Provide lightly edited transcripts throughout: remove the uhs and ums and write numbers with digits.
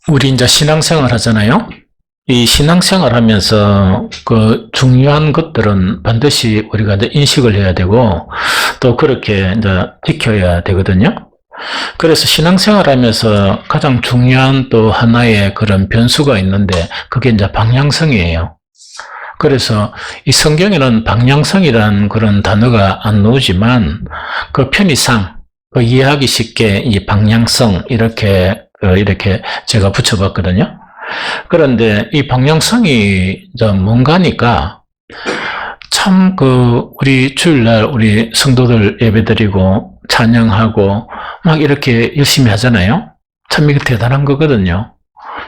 우리 이제 신앙생활 하잖아요. 이 신앙생활 하면서 그 중요한 것들은 반드시 우리가 이제 인식을 해야 되고 또 그렇게 이제 지켜야 되거든요. 그래서 신앙생활 하면서 가장 중요한 또 하나의 그런 변수가 있는데 그게 이제 방향성이에요. 그래서 이 성경에는 방향성이라는 그런 단어가 안 나오지만 그 편의상 그 이해하기 쉽게 이 방향성 이렇게 제가 붙여봤거든요. 그런데 이 방향성이 뭔가니까 참 우리 주일날 우리 성도들 예배드리고 찬양하고 막 이렇게 열심히 하잖아요. 참 이게 대단한 거거든요.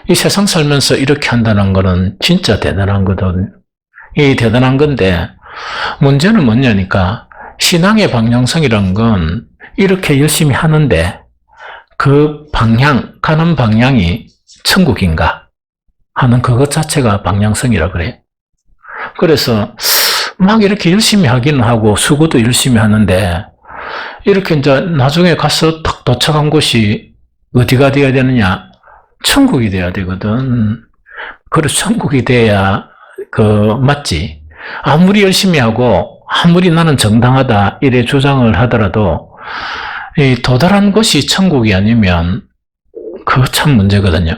이 세상 살면서 이렇게 한다는 거는 진짜 대단한 거거든요. 이 대단한 건데 문제는 뭐냐니까 신앙의 방향성이란 건 이렇게 열심히 하는데 그 가는 방향이 천국인가 하는 그것 자체가 방향성이라 그래요. 그래서 막 이렇게 열심히 하기는 하고 수고도 열심히 하는데 이렇게 이제 나중에 가서 딱 도착한 곳이 어디가 돼야 되느냐? 천국이 돼야 되거든. 그래서 천국이 돼야 맞지. 아무리 열심히 하고 아무리 나는 정당하다 이래 주장을 하더라도 이 도달한 곳이 천국이 아니면 그거 참 문제거든요.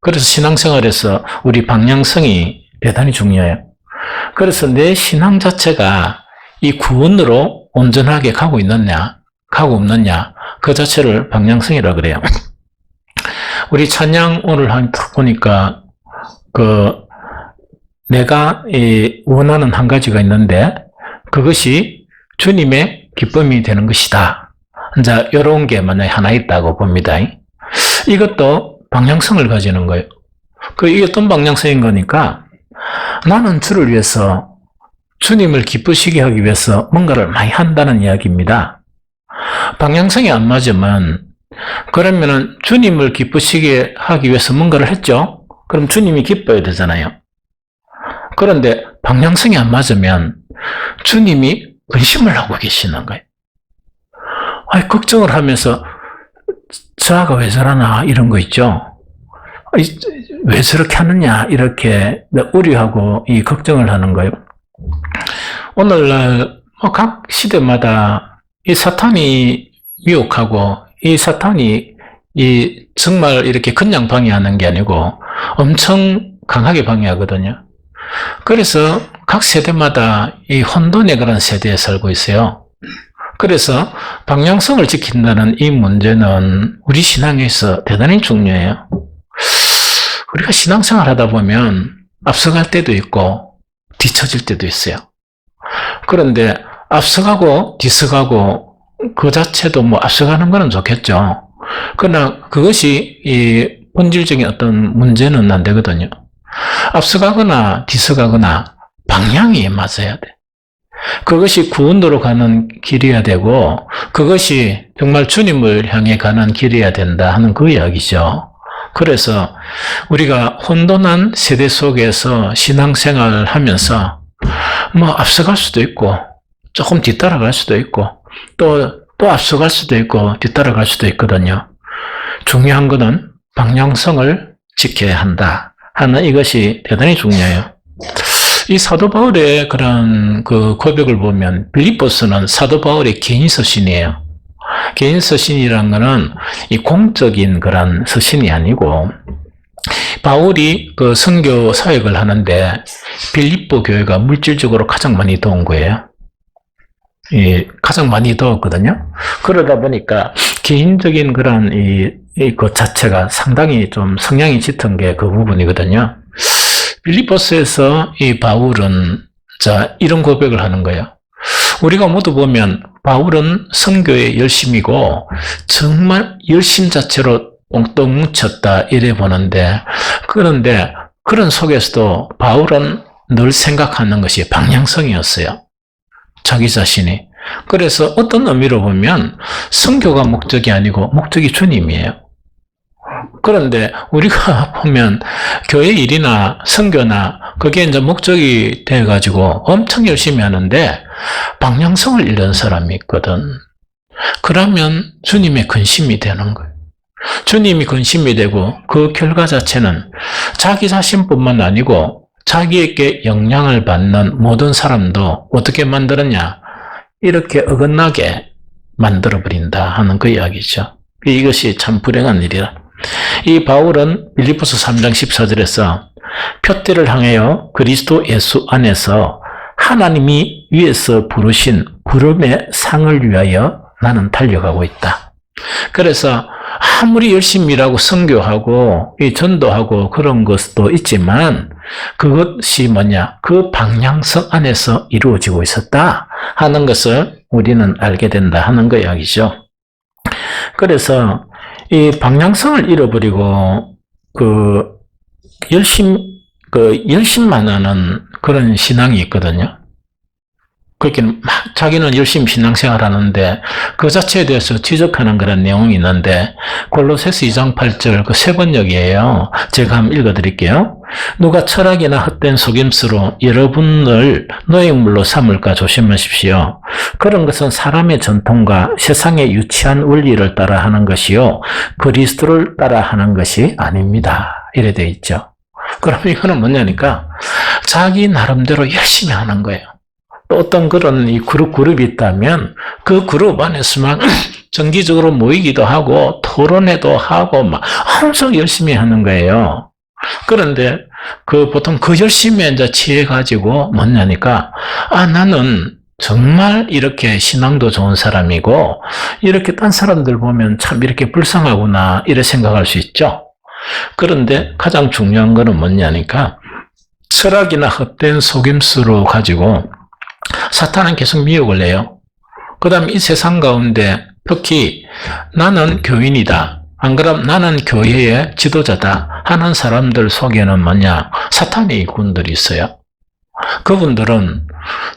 그래서 신앙생활에서 우리 방향성이 대단히 중요해요. 그래서 내 신앙 자체가 이 구원으로 온전하게 가고 있느냐, 가고 없느냐, 그 자체를 방향성이라 그래요. 우리 찬양 오늘 딱 보니까 내가 원하는 한 가지가 있는데 그것이 주님의 기쁨이 되는 것이다. 이제 이런 게 만약에 하나 있다고 봅니다. 이것도 방향성을 가지는 거예요. 이게 어떤 방향성인 거니까 나는 주를 위해서 주님을 기쁘시게 하기 위해서 뭔가를 많이 한다는 이야기입니다. 방향성이 안 맞으면 그러면은 주님을 기쁘시게 하기 위해서 뭔가를 했죠? 그럼 주님이 기뻐야 되잖아요. 그런데 방향성이 안 맞으면 주님이 근심을 하고 계시는 거예요. 걱정을 하면서 저하가 왜 저러나 이런 거 있죠. 왜 저렇게 하느냐 이렇게 우려하고 이 걱정을 하는 거예요. 오늘날 각 시대마다 이 사탄이 미혹하고 이 사탄이 정말 이렇게 그냥 방해하는 게 아니고 엄청 강하게 방해하거든요. 그래서 각 세대마다 이 혼돈의 그런 세대에 살고 있어요. 그래서 방향성을 지킨다는 이 문제는 우리 신앙에서 대단히 중요해요. 우리가 신앙생활 하다 보면 앞서갈 때도 있고 뒤처질 때도 있어요. 그런데 앞서가고 뒤서가고 그 자체도 앞서가는 거는 좋겠죠. 그러나 그것이 이 본질적인 어떤 문제는 안 되거든요. 앞서가거나 뒤서가거나 방향이 맞아야 돼. 그것이 구원으로 가는 길이어야 되고 그것이 정말 주님을 향해 가는 길이어야 된다 하는 그 이야기죠. 그래서 우리가 혼돈한 세대 속에서 신앙생활을 하면서 앞서갈 수도 있고 조금 뒤따라갈 수도 있고 또 앞서갈 수도 있고 뒤따라갈 수도 있거든요. 중요한 것은 방향성을 지켜야 한다 하는 이것이 대단히 중요해요. 이 사도 바울의 그런 고백을 보면 빌립보서는 사도 바울의 개인 서신이에요. 개인 서신이라는 것은 이 공적인 그런 서신이 아니고 바울이 선교 사역을 하는데 빌립보 교회가 물질적으로 가장 많이 도운 거예요. 가장 많이 도왔거든요. 그러다 보니까 개인적인 그런 그 자체가 상당히 좀 성향이 짙은 게 그 부분이거든요. 빌립보서에서 이 바울은 이런 고백을 하는 거예요. 우리가 모두 보면 바울은 선교에 열심이고 정말 열심 자체로 똥똥 뭉쳤다 이래 보는데 그런데 그런 속에서도 바울은 늘 생각하는 것이 방향성이었어요. 자기 자신이. 그래서 어떤 의미로 보면 선교가 목적이 아니고 목적이 주님이에요. 그런데 우리가 보면 교회 일이나 선교나 그게 이제 목적이 돼가지고 엄청 열심히 하는데 방향성을 잃는 사람이 있거든. 그러면 주님의 근심이 되는 거예요. 주님이 근심이 되고 그 결과 자체는 자기 자신뿐만 아니고 자기에게 영향을 받는 모든 사람도 어떻게 만들었냐? 이렇게 어긋나게 만들어버린다 하는 그 이야기죠. 이것이 참 불행한 일이라. 이 바울은 빌립보서 3장 14절에서 표대를 향하여 그리스도 예수 안에서 하나님이 위에서 부르신 부름의 상을 위하여 나는 달려가고 있다. 그래서 아무리 열심히 일하고 선교하고 전도하고 그런 것도 있지만 그것이 뭐냐? 그 방향성 안에서 이루어지고 있었다 하는 것을 우리는 알게 된다 하는 거 이야기죠. 그래서 이 방향성을 잃어버리고 열심만 하는 그런 신앙이 있거든요. 그렇게 막 자기는 열심히 신앙생활 하는데 그 자체에 대해서 지적하는 그런 내용이 있는데 골로새서 2장 8절 그 세 번역이에요. 제가 한번 읽어드릴게요. 누가 철학이나 헛된 속임수로 여러분을 노예물로 삼을까 조심하십시오. 그런 것은 사람의 전통과 세상의 유치한 원리를 따라 하는 것이요 그리스도를 따라 하는 것이 아닙니다. 이래 돼 있죠. 그럼 이거는 뭐냐니까 자기 나름대로 열심히 하는 거예요. 또 어떤 그런 이 그룹이 있다면 그 그룹 안에서만 정기적으로 모이기도 하고 토론회도 하고 막 엄청 열심히 하는 거예요. 그런데 보통 그 열심히에 이제 취해가지고 뭐냐니까 나는 정말 이렇게 신앙도 좋은 사람이고 이렇게 딴 사람들 보면 참 이렇게 불쌍하구나 이렇게 생각할 수 있죠. 그런데 가장 중요한 거는 뭐냐니까 철학이나 헛된 속임수로 가지고 사탄은 계속 미혹을 해요. 그 다음에 이 세상 가운데 특히 나는 교인이다. 안 그럼 나는 교회의 지도자다 하는 사람들 속에는 뭐냐? 사탄의 일꾼들이 있어요. 그분들은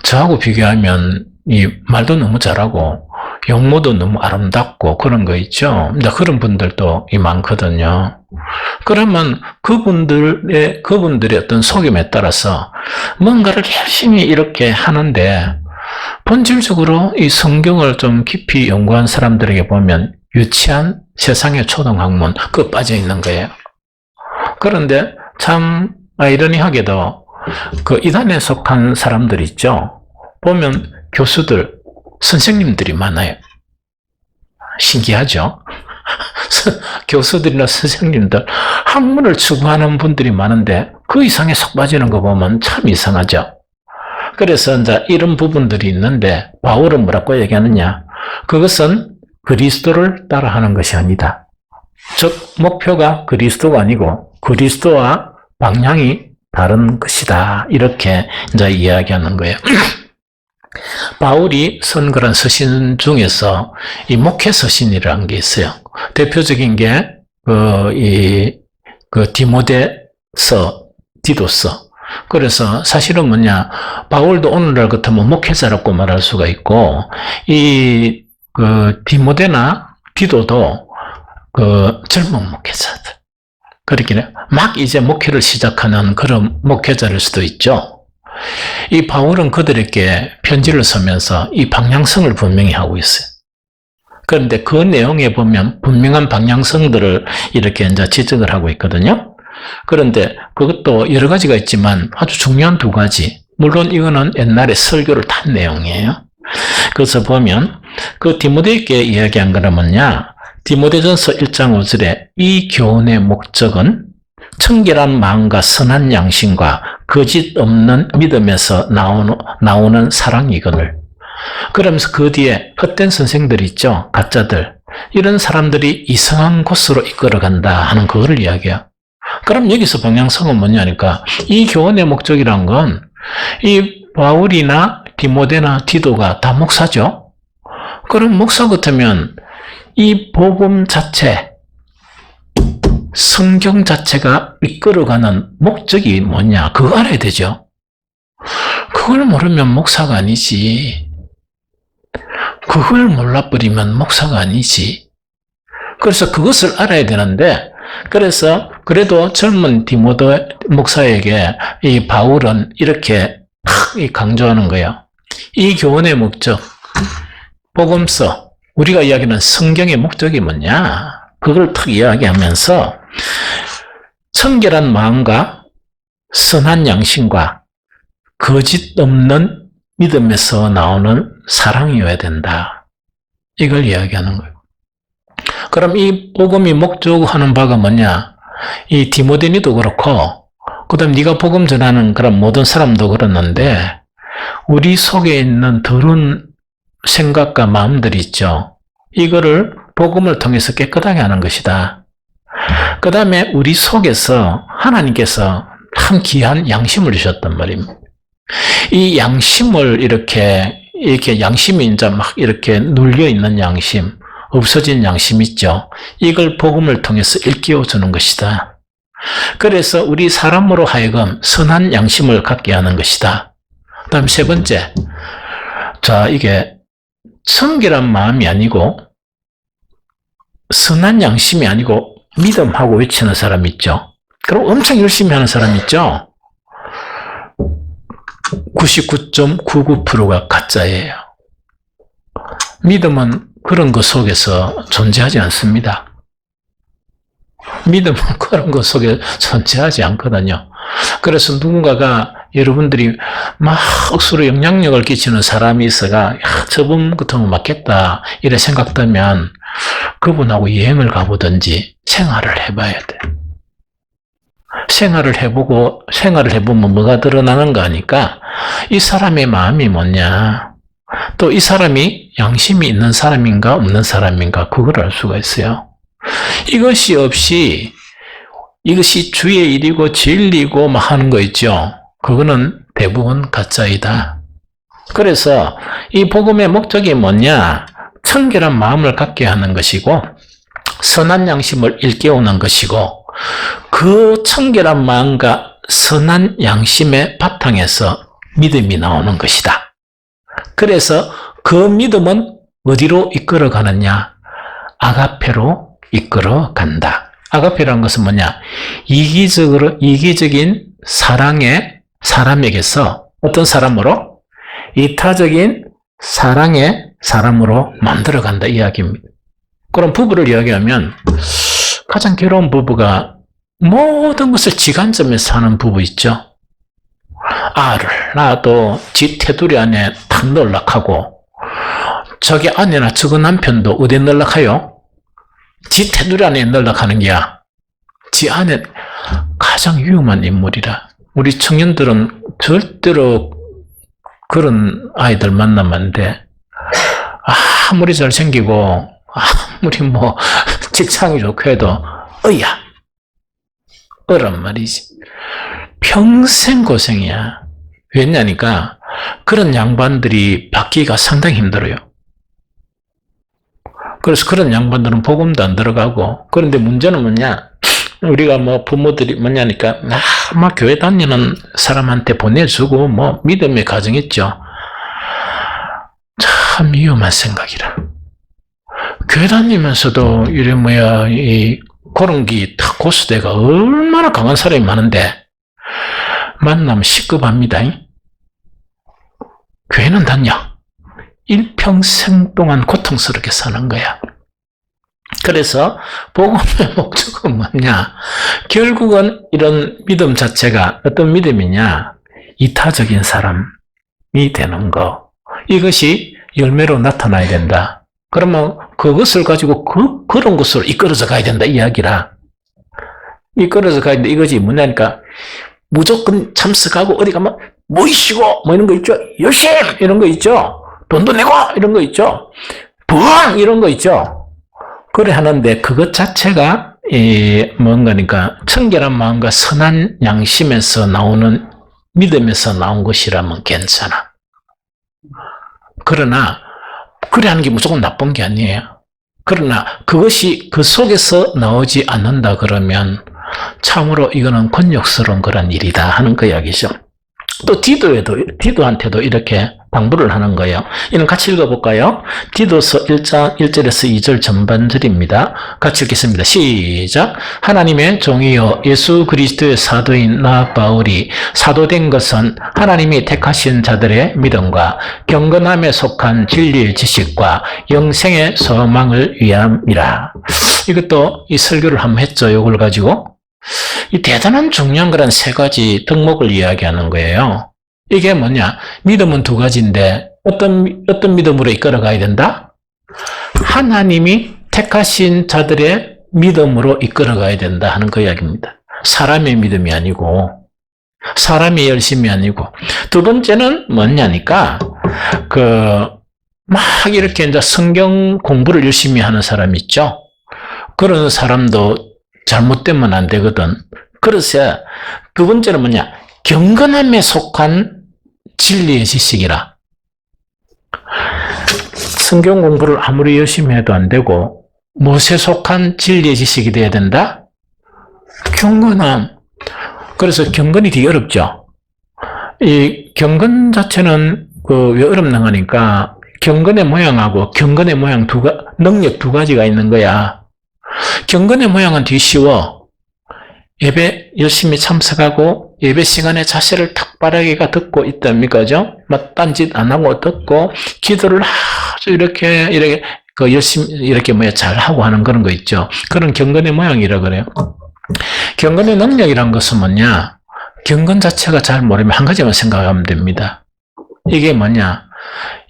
저하고 비교하면 이 말도 너무 잘하고 용모도 너무 아름답고 그런 거 있죠. 그런 분들도 많거든요. 그러면 그분들의 어떤 속임에 따라서 뭔가를 열심히 이렇게 하는데 본질적으로 이 성경을 좀 깊이 연구한 사람들에게 보면 유치한 세상의 초등학문 그거 빠져 있는 거예요. 그런데 참 아이러니하게도 그 이단에 속한 사람들 있죠. 보면 교수들, 선생님들이 많아요. 신기하죠? 교수들이나 선생님들, 학문을 추구하는 분들이 많은데 그 이상에 속 빠지는 거 보면 참 이상하죠. 그래서 이제 이런 부분들이 있는데 바울은 뭐라고 얘기하느냐? 그것은 그리스도를 따라하는 것이 아니다. 즉 목표가 그리스도가 아니고 그리스도와 방향이 다른 것이다. 이렇게 이제 이야기하는 거예요. 바울이 쓴 그런 서신 중에서 이 목회 서신이라는 게 있어요. 대표적인 게 디모데서, 디도서. 그래서 사실은 뭐냐, 바울도 오늘날 같으면 목회자라고 말할 수가 있고, 디모데나 디도도 젊은 목회자들. 그렇게 막 이제 목회를 시작하는 그런 목회자일 수도 있죠. 이 바울은 그들에게 편지를 쓰면서 이 방향성을 분명히 하고 있어요. 그런데 그 내용에 보면 분명한 방향성들을 이렇게 이제 지적을 하고 있거든요. 그런데 그것도 여러 가지가 있지만 아주 중요한 두 가지. 물론 이거는 옛날에 설교를 탄 내용이에요. 그래서 보면 그 디모데에게 이야기한 거는 뭐냐? 디모데전서 1장 5절에 이 교훈의 목적은 청결한 마음과 선한 양심과 거짓 없는 믿음에서 나오는 사랑이거늘. 그러면서 그 뒤에 헛된 선생들이 있죠. 가짜들. 이런 사람들이 이상한 곳으로 이끌어간다 하는 그거를 이야기해요. 그럼 여기서 방향성은 뭐냐니까 이 교훈의 목적이란 건 이 바울이나 디모데나 디도가 다 목사죠. 그럼 목사 같으면 이 복음 자체, 성경 자체가 이끌어가는 목적이 뭐냐? 그거 알아야 되죠. 그걸 모르면 목사가 아니지. 그걸 몰라버리면 목사가 아니지. 그래서 그것을 알아야 되는데, 그래서 그래도 젊은 디모데 목사에게 이 바울은 이렇게 강조하는 거예요. 이 교훈의 목적, 복음서, 우리가 이야기하는 성경의 목적이 뭐냐? 그걸 탁 이야기하면서 청결한 마음과 선한 양심과 거짓 없는 믿음에서 나오는 사랑이어야 된다. 이걸 이야기하는 거예요. 그럼 이 복음이 목적하는 바가 뭐냐? 이 디모데니도 그렇고, 그 다음 네가 복음 전하는 그런 모든 사람도 그렇는데, 우리 속에 있는 더러운 생각과 마음들이 있죠. 이거를 복음을 통해서 깨끗하게 하는 것이다. 그 다음에 우리 속에서 하나님께서 참 귀한 양심을 주셨단 말입니다. 이 양심을 이렇게 양심이 이제 막 이렇게 눌려있는 양심, 없어진 양심 있죠. 이걸 복음을 통해서 일깨워 주는 것이다. 그래서 우리 사람으로 하여금 선한 양심을 갖게 하는 것이다. 그 다음 세 번째. 자, 이게 청결한 마음이 아니고 선한 양심이 아니고 믿음하고 외치는 사람 있죠. 그럼 엄청 열심히 하는 사람 있죠. 99.99%가 가짜예요. 믿음은 그런 것 속에서 존재하지 않습니다. 믿음은 그런 것 속에 존재하지 않거든요. 그래서 누군가가 여러분들이 막 억수로 영향력을 끼치는 사람이 있어가 저분 같으면 맞겠다 이래 생각되면 그분하고 여행을 가보든지 생활을 해봐야 돼. 생활을 해보면 뭐가 드러나는가 하니까 이 사람의 마음이 뭐냐, 또 이 사람이 양심이 있는 사람인가 없는 사람인가 그걸 알 수가 있어요. 이것이 없이 이것이 주의 일이고 진리고 막 하는 거 있죠. 그거는 대부분 가짜이다. 그래서 이 복음의 목적이 뭐냐? 청결한 마음을 갖게 하는 것이고 선한 양심을 일깨우는 것이고 그 청결한 마음과 선한 양심의 바탕에서 믿음이 나오는 것이다. 그래서 그 믿음은 어디로 이끌어 가느냐? 아가페로 이끌어 간다. 아가페라는 것은 뭐냐? 이기적인 사랑의 사람에게서 어떤 사람으로? 이타적인 사랑의 사람으로 만들어 간다 이야기입니다. 그럼 부부를 이야기하면 가장 괴로운 부부가 모든 것을 지관점에서 하는 부부 있죠. 아를 낳아도 지 테두리 안에 탁 놀락하고 저기 아내나 저거 남편도 어디에 놀락해요? 지 테두리 안에 놀락하는 게야. 지 안에 가장 위험한 인물이라. 우리 청년들은 절대로 그런 아이들 만나면 안 돼. 아무리 잘생기고 아무리 뭐 직장이 좋고 해도 어란 말이지. 평생 고생이야. 왜냐니까 그런 양반들이 받기가 상당히 힘들어요. 그래서 그런 양반들은 복음도 안 들어가고, 그런데 문제는 뭐냐? 우리가 뭐 부모들이 뭐냐니까 막 교회 다니는 사람한테 보내주고 뭐 믿음의 가정 있죠. 참 위험한 생각이라. 교회 다니면서도 이래 그런 게 탁 고수대가 얼마나 강한 사람이 많은데 만나면 시급합니다. 교회는 다녀. 일평생 동안 고통스럽게 사는 거야. 그래서 복음의 목적은 뭐냐? 결국은 이런 믿음 자체가 어떤 믿음이냐? 이타적인 사람이 되는 거. 이것이 열매로 나타나야 된다. 그러면 그것을 가지고 그런 것으로 이끌어져 가야 된다 이야기라. 이끌어져 가야 된다. 이것이 뭐냐니까 무조건 참석하고 어디 가면 모이시고 뭐 이런 거 있죠. 열심 이런 거 있죠. 돈도 내고 이런 거 있죠. 부흥 이런 거 있죠. 그래 하는데 그것 자체가 뭔가니까 청결한 마음과 선한 양심에서 나오는 믿음에서 나온 것이라면 괜찮아. 그러나 그래 하는 게 무조건 나쁜 게 아니에요. 그러나 그것이 그 속에서 나오지 않는다 그러면 참으로 이거는 곤욕스러운 그런 일이다 하는 그 이야기죠. 또 디도한테도 이렇게 당부를 하는 거예요. 이는 같이 읽어볼까요? 디도서 1장 1절에서 2절 전반절입니다. 같이 읽겠습니다. 시작. 하나님의 종이요 예수 그리스도의 사도인 나 바울이 사도된 것은 하나님이 택하신 자들의 믿음과 경건함에 속한 진리의 지식과 영생의 소망을 위함이라. 이것도 이 설교를 한번 했죠. 이걸 가지고. 이 대단한 중요한 그런 세 가지 덕목을 이야기하는 거예요. 이게 뭐냐? 믿음은 두 가지인데 어떤 믿음으로 이끌어가야 된다? 하나님이 택하신 자들의 믿음으로 이끌어가야 된다 하는 그 이야기입니다. 사람의 믿음이 아니고 사람이 열심이 아니고 두 번째는 뭐냐니까 막 이렇게 이제 성경 공부를 열심히 하는 사람 있죠. 그런 사람도 잘못되면 안 되거든. 그래서 두 번째는 뭐냐? 경건함에 속한 진리의 지식이라. 성경 공부를 아무리 열심히 해도 안 되고 무엇에 속한 진리의 지식이 돼야 된다? 경건함. 그래서 경건이 되게 어렵죠. 이 경건 자체는 왜 어렵나 하니까 경건의 모양하고 경건의 모양 능력 두 가지가 있는 거야. 경건의 모양은 되게 쉬워. 예배 열심히 참석하고 예배 시간에 자세를 탁 바르게가 듣고 있답니까? 그죠? 막 딴짓 안 하고 듣고 기도를 아주 이렇게 열심히 이렇게 잘하고 하는 그런 거 있죠. 그런 경건의 모양이라 그래요. 경건의 능력이란 것은 뭐냐? 경건 자체가 잘 모르면 한 가지만 생각하면 됩니다. 이게 뭐냐?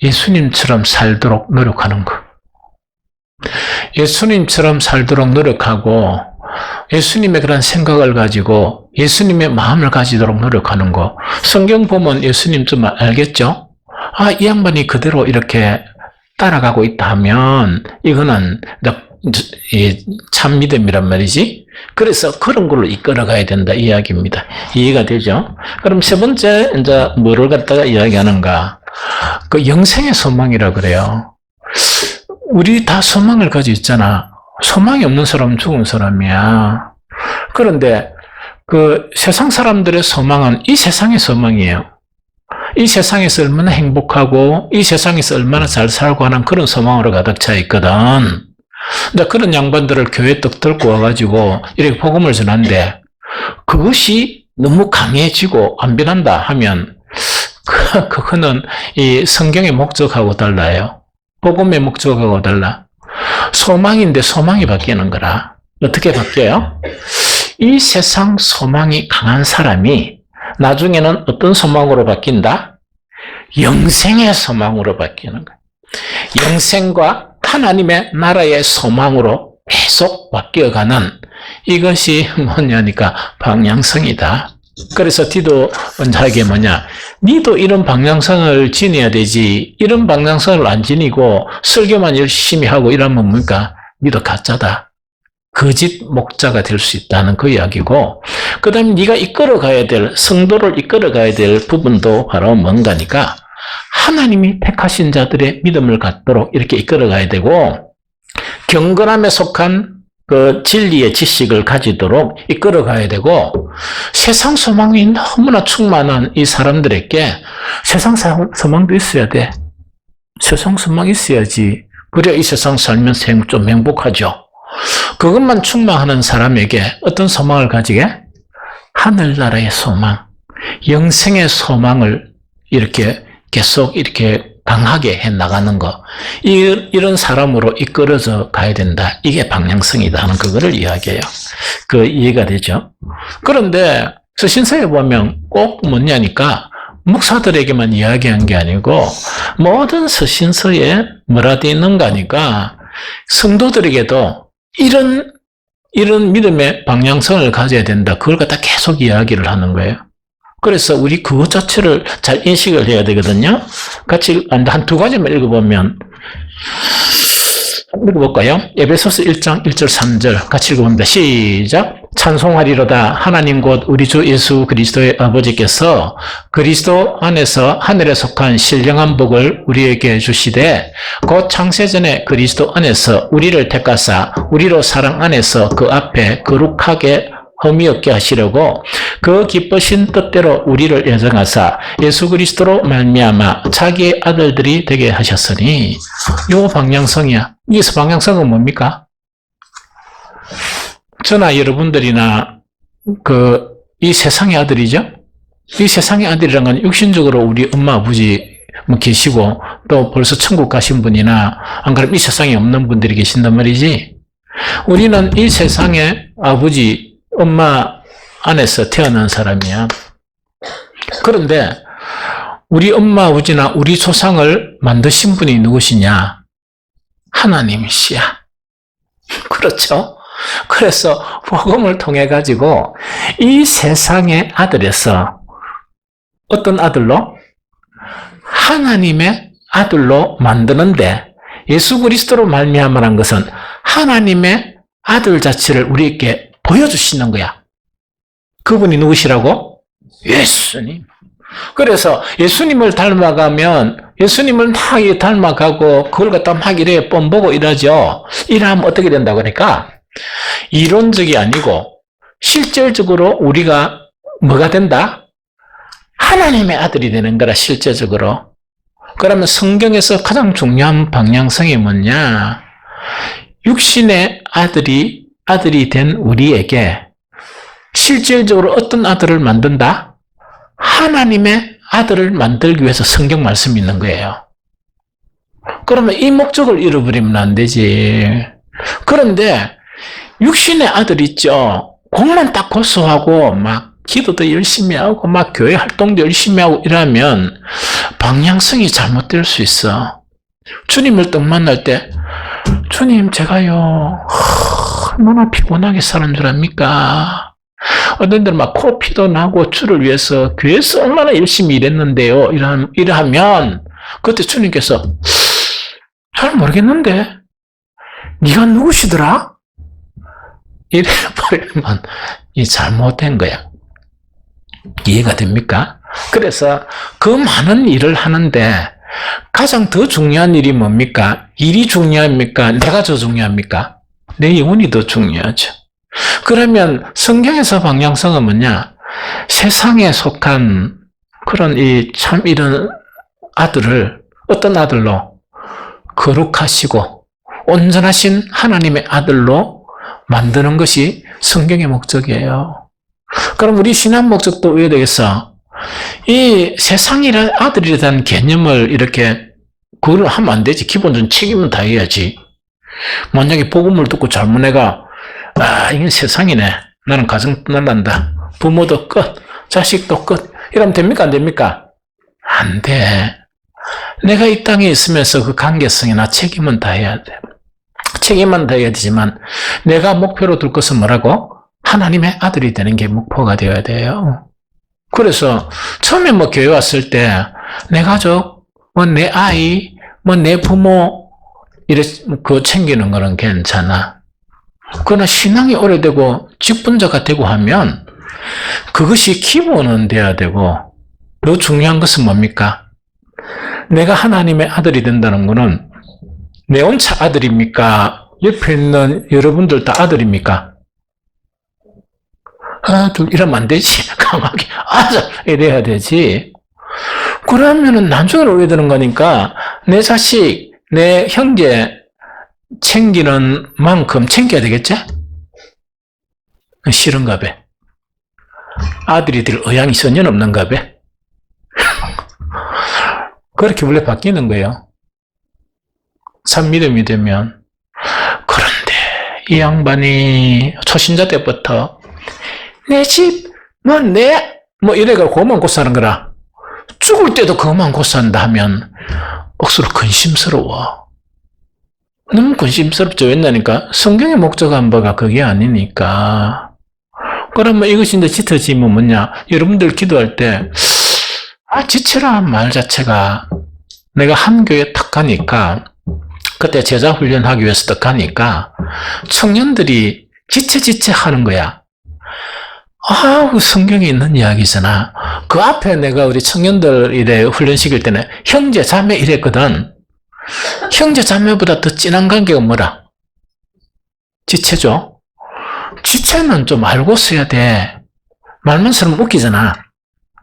예수님처럼 살도록 노력하는 거. 예수님처럼 살도록 노력하고 예수님의 그런 생각을 가지고 예수님의 마음을 가지도록 노력하는 거. 성경 보면 예수님 좀 알겠죠? 이 양반이 그대로 이렇게 따라가고 있다 하면 이거는 참 믿음이란 말이지. 그래서 그런 걸로 이끌어가야 된다 이야기입니다. 이해가 되죠? 그럼 세 번째 이제 뭐를 갖다가 이야기하는가? 그 영생의 소망이라 그래요. 우리 다 소망을 가지고 있잖아. 소망이 없는 사람은 죽은 사람이야. 그런데 세상 사람들의 소망은 이 세상의 소망이에요. 이 세상에서 얼마나 행복하고 이 세상에서 얼마나 잘 살고 하는 그런 소망으로 가득 차 있거든. 근데 그런 양반들을 교회에 떡 들고 와가지고 이렇게 복음을 전한데 그것이 너무 강해지고 안 변한다 하면 그거는 이 성경의 목적하고 달라요. 복음의 목적하고 달라. 소망인데 소망이 바뀌는 거라. 어떻게 바뀌어요? 이 세상 소망이 강한 사람이 나중에는 어떤 소망으로 바뀐다? 영생의 소망으로 바뀌는 거예요. 영생과 하나님의 나라의 소망으로 계속 바뀌어가는 이것이 뭐냐니까 방향성이다. 그래서 디도 원자에게 니도 이런 방향성을 지녀야 되지. 이런 방향성을 안 지니고 설교만 열심히 하고 이러면 뭡니까? 니도 가짜다. 거짓 목자가 될 수 있다는 그 이야기고, 그 다음에 네가 이끌어가야 될, 성도를 이끌어가야 될 부분도 바로 뭔가니까 하나님이 택하신 자들의 믿음을 갖도록 이렇게 이끌어가야 되고, 경건함에 속한 그 진리의 지식을 가지도록 이끌어가야 되고, 세상 소망이 너무나 충만한 이 사람들에게 세상 소망도 있어야 돼. 세상 소망이 있어야지. 그래야 이 세상 살면서 좀 행복하죠. 그것만 충만하는 사람에게 어떤 소망을 가지게? 하늘나라의 소망, 영생의 소망을 이렇게 계속 이렇게 강하게 해 나가는 거. 이런 사람으로 이끌어져 가야 된다. 이게 방향성이다 하는 그거를 이야기해요. 그 이해가 되죠? 그런데 서신서에 보면 꼭 뭐냐니까 목사들에게만 이야기한 게 아니고 모든 서신서에 뭐라 되어 있는가니까 성도들에게도 이런 믿음의 방향성을 가져야 된다. 그걸 갖다 계속 이야기를 하는 거예요. 그래서 우리 그것 자체를 잘 인식을 해야 되거든요. 같이 한 두 가지만 읽어볼까요? 에베소서 1장 1절 3절 같이 읽어봅니다. 시작. 찬송하리로다. 하나님 곧 우리 주 예수 그리스도의 아버지께서 그리스도 안에서 하늘에 속한 신령한 복을 우리에게 주시되 곧 창세전에 그리스도 안에서 우리를 택하사 우리로 사랑 안에서 그 앞에 거룩하게 흠이 없게 하시려고 그 기쁘신 뜻대로 우리를 예정하사 예수 그리스도로 말미암아 자기의 아들들이 되게 하셨으니 요 방향성이야. 여기서 방향성은 뭡니까? 저나 여러분들이나 이 세상의 아들이죠? 이 세상의 아들이란 건 육신적으로 우리 엄마 아버지 계시고 또 벌써 천국 가신 분이나 안 그러면 이 세상에 없는 분들이 계신단 말이지. 우리는 이 세상의 아버지, 엄마 안에서 태어난 사람이야. 그런데 우리 엄마 아버지나 우리 조상을 만드신 분이 누구시냐? 하나님이시야. 그렇죠? 그래서 복음을 통해 가지고 이 세상의 아들에서 어떤 아들로? 하나님의 아들로 만드는데 예수 그리스도로 말미암아란 것은 하나님의 아들 자체를 우리에게 보여주시는 거야. 그분이 누구시라고? 예수님. 그래서 예수님을 닮아가면 예수님을 막 닮아가고 그걸 갖다 막 이래 뻔보고 이러죠. 이러면 어떻게 된다고 그러니까 이론적이 아니고 실질적으로 우리가 뭐가 된다? 하나님의 아들이 되는 거라 실제적으로. 그러면 성경에서 가장 중요한 방향성이 뭐냐? 육신의 아들이 된 우리에게 실질적으로 어떤 아들을 만든다? 하나님의 아들을 만들기 위해서 성경 말씀이 있는 거예요. 그러면 이 목적을 잃어버리면 안 되지. 그런데 육신의 아들 있죠. 공만 딱 고수하고 막 기도도 열심히 하고 막 교회 활동도 열심히 하고 이러면 방향성이 잘못될 수 있어. 주님을 딱 만날 때 주님 제가요 얼마나 피곤하게 사는 줄 압니까? 어떤 데는 막 코피도 나고 주를 위해서 교회에서 얼마나 열심히 일했는데요. 이러하면 그때 주님께서 잘 모르겠는데 네가 누구시더라? 이래버리면 이 잘못된 거야. 이해가 됩니까? 그래서 그 많은 일을 하는데 가장 더 중요한 일이 뭡니까? 일이 중요합니까? 내가 더 중요합니까? 내 영혼이 더 중요하죠. 그러면 성경에서 방향성은 뭐냐? 세상에 속한 그런 이런 아들을 어떤 아들로? 거룩하시고 온전하신 하나님의 아들로 만드는 것이 성경의 목적이에요. 그럼 우리 신앙 목적도 왜 되겠어? 이 세상이란 아들에 대한 개념을 이렇게 그걸 하면 안 되지. 기본적인 책임은 다 해야지. 만약에 복음을 듣고 잘못 내가 이건 세상이네. 나는 가정 떠날란다. 부모도 끝. 자식도 끝. 이러면 됩니까? 안 됩니까? 안 돼. 내가 이 땅에 있으면서 그 관계성이나 책임은 다 해야 돼. 책임은 다 해야 되지만 내가 목표로 둘 것은 뭐라고? 하나님의 아들이 되는 게 목표가 되어야 돼요. 그래서 처음에 교회 왔을 때 내 가족, 내 아이, 내 부모 이래 챙기는 거는 괜찮아. 그러나 신앙이 오래되고 직분자가 되고 하면 그것이 기본은 돼야 되고 더 중요한 것은 뭡니까? 내가 하나님의 아들이 된다는 것은 내 혼자 아들입니까? 옆에 있는 여러분들 다 아들입니까? 하나, 둘, 이러면 안 되지. 강하게 아들 이래야 되지. 그러면은 나중에 오게 되는 거니까 내 자식, 내 형제 챙기는 만큼 챙겨야 되겠지? 싫은가 봐. 아들이 될 의향이 전혀 없는가 봐. 그렇게 원래 바뀌는 거예요. 참 믿음이 되면. 그런데 이 양반이 초신자 때부터 내 집, 이래가 그것만 고사는 거라. 죽을 때도 그것만 고사한다 하면 억수로 근심스러워. 너무 근심스럽죠. 왜냐니까 성경의 목적한 바가 그게 아니니까. 그러면 이것이 이제 짙어지면 뭐냐? 여러분들 기도할 때 지체라는 말 자체가 내가 한 교회에 탁 가니까 그때 제자 훈련하기 위해서 딱 가니까 청년들이 지체 하는 거야. 성경에 있는 이야기잖아. 그 앞에 내가 우리 청년들 이래 훈련시킬 때는 형제, 자매 이랬거든. 형제, 자매보다 더 진한 관계가 뭐라? 지체죠. 지체는 좀 알고 써야 돼. 말만 쓰면 웃기잖아.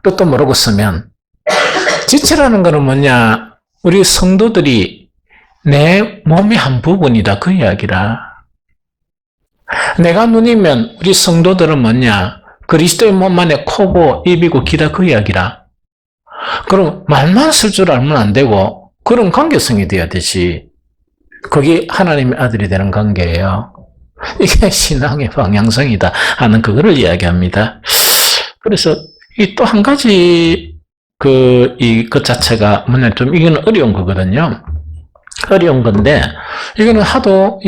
뜻도 모르고 쓰면. 지체라는 거는 뭐냐? 우리 성도들이 내 몸의 한 부분이다. 그 이야기라. 내가 눈이면 우리 성도들은 뭐냐? 그리스도의 몸 안에 코고 입이고 귀다. 그 이야기라. 그럼 말만 쓸 줄 알면 안 되고 그런 관계성이 돼야 되지. 그게 하나님의 아들이 되는 관계예요. 이게 신앙의 방향성이다 하는 그거를 이야기합니다. 그래서 이 또 한 가지 것 자체가 뭐냐, 좀 이거는 어려운 거거든요. 어려운 건데 이거는 하도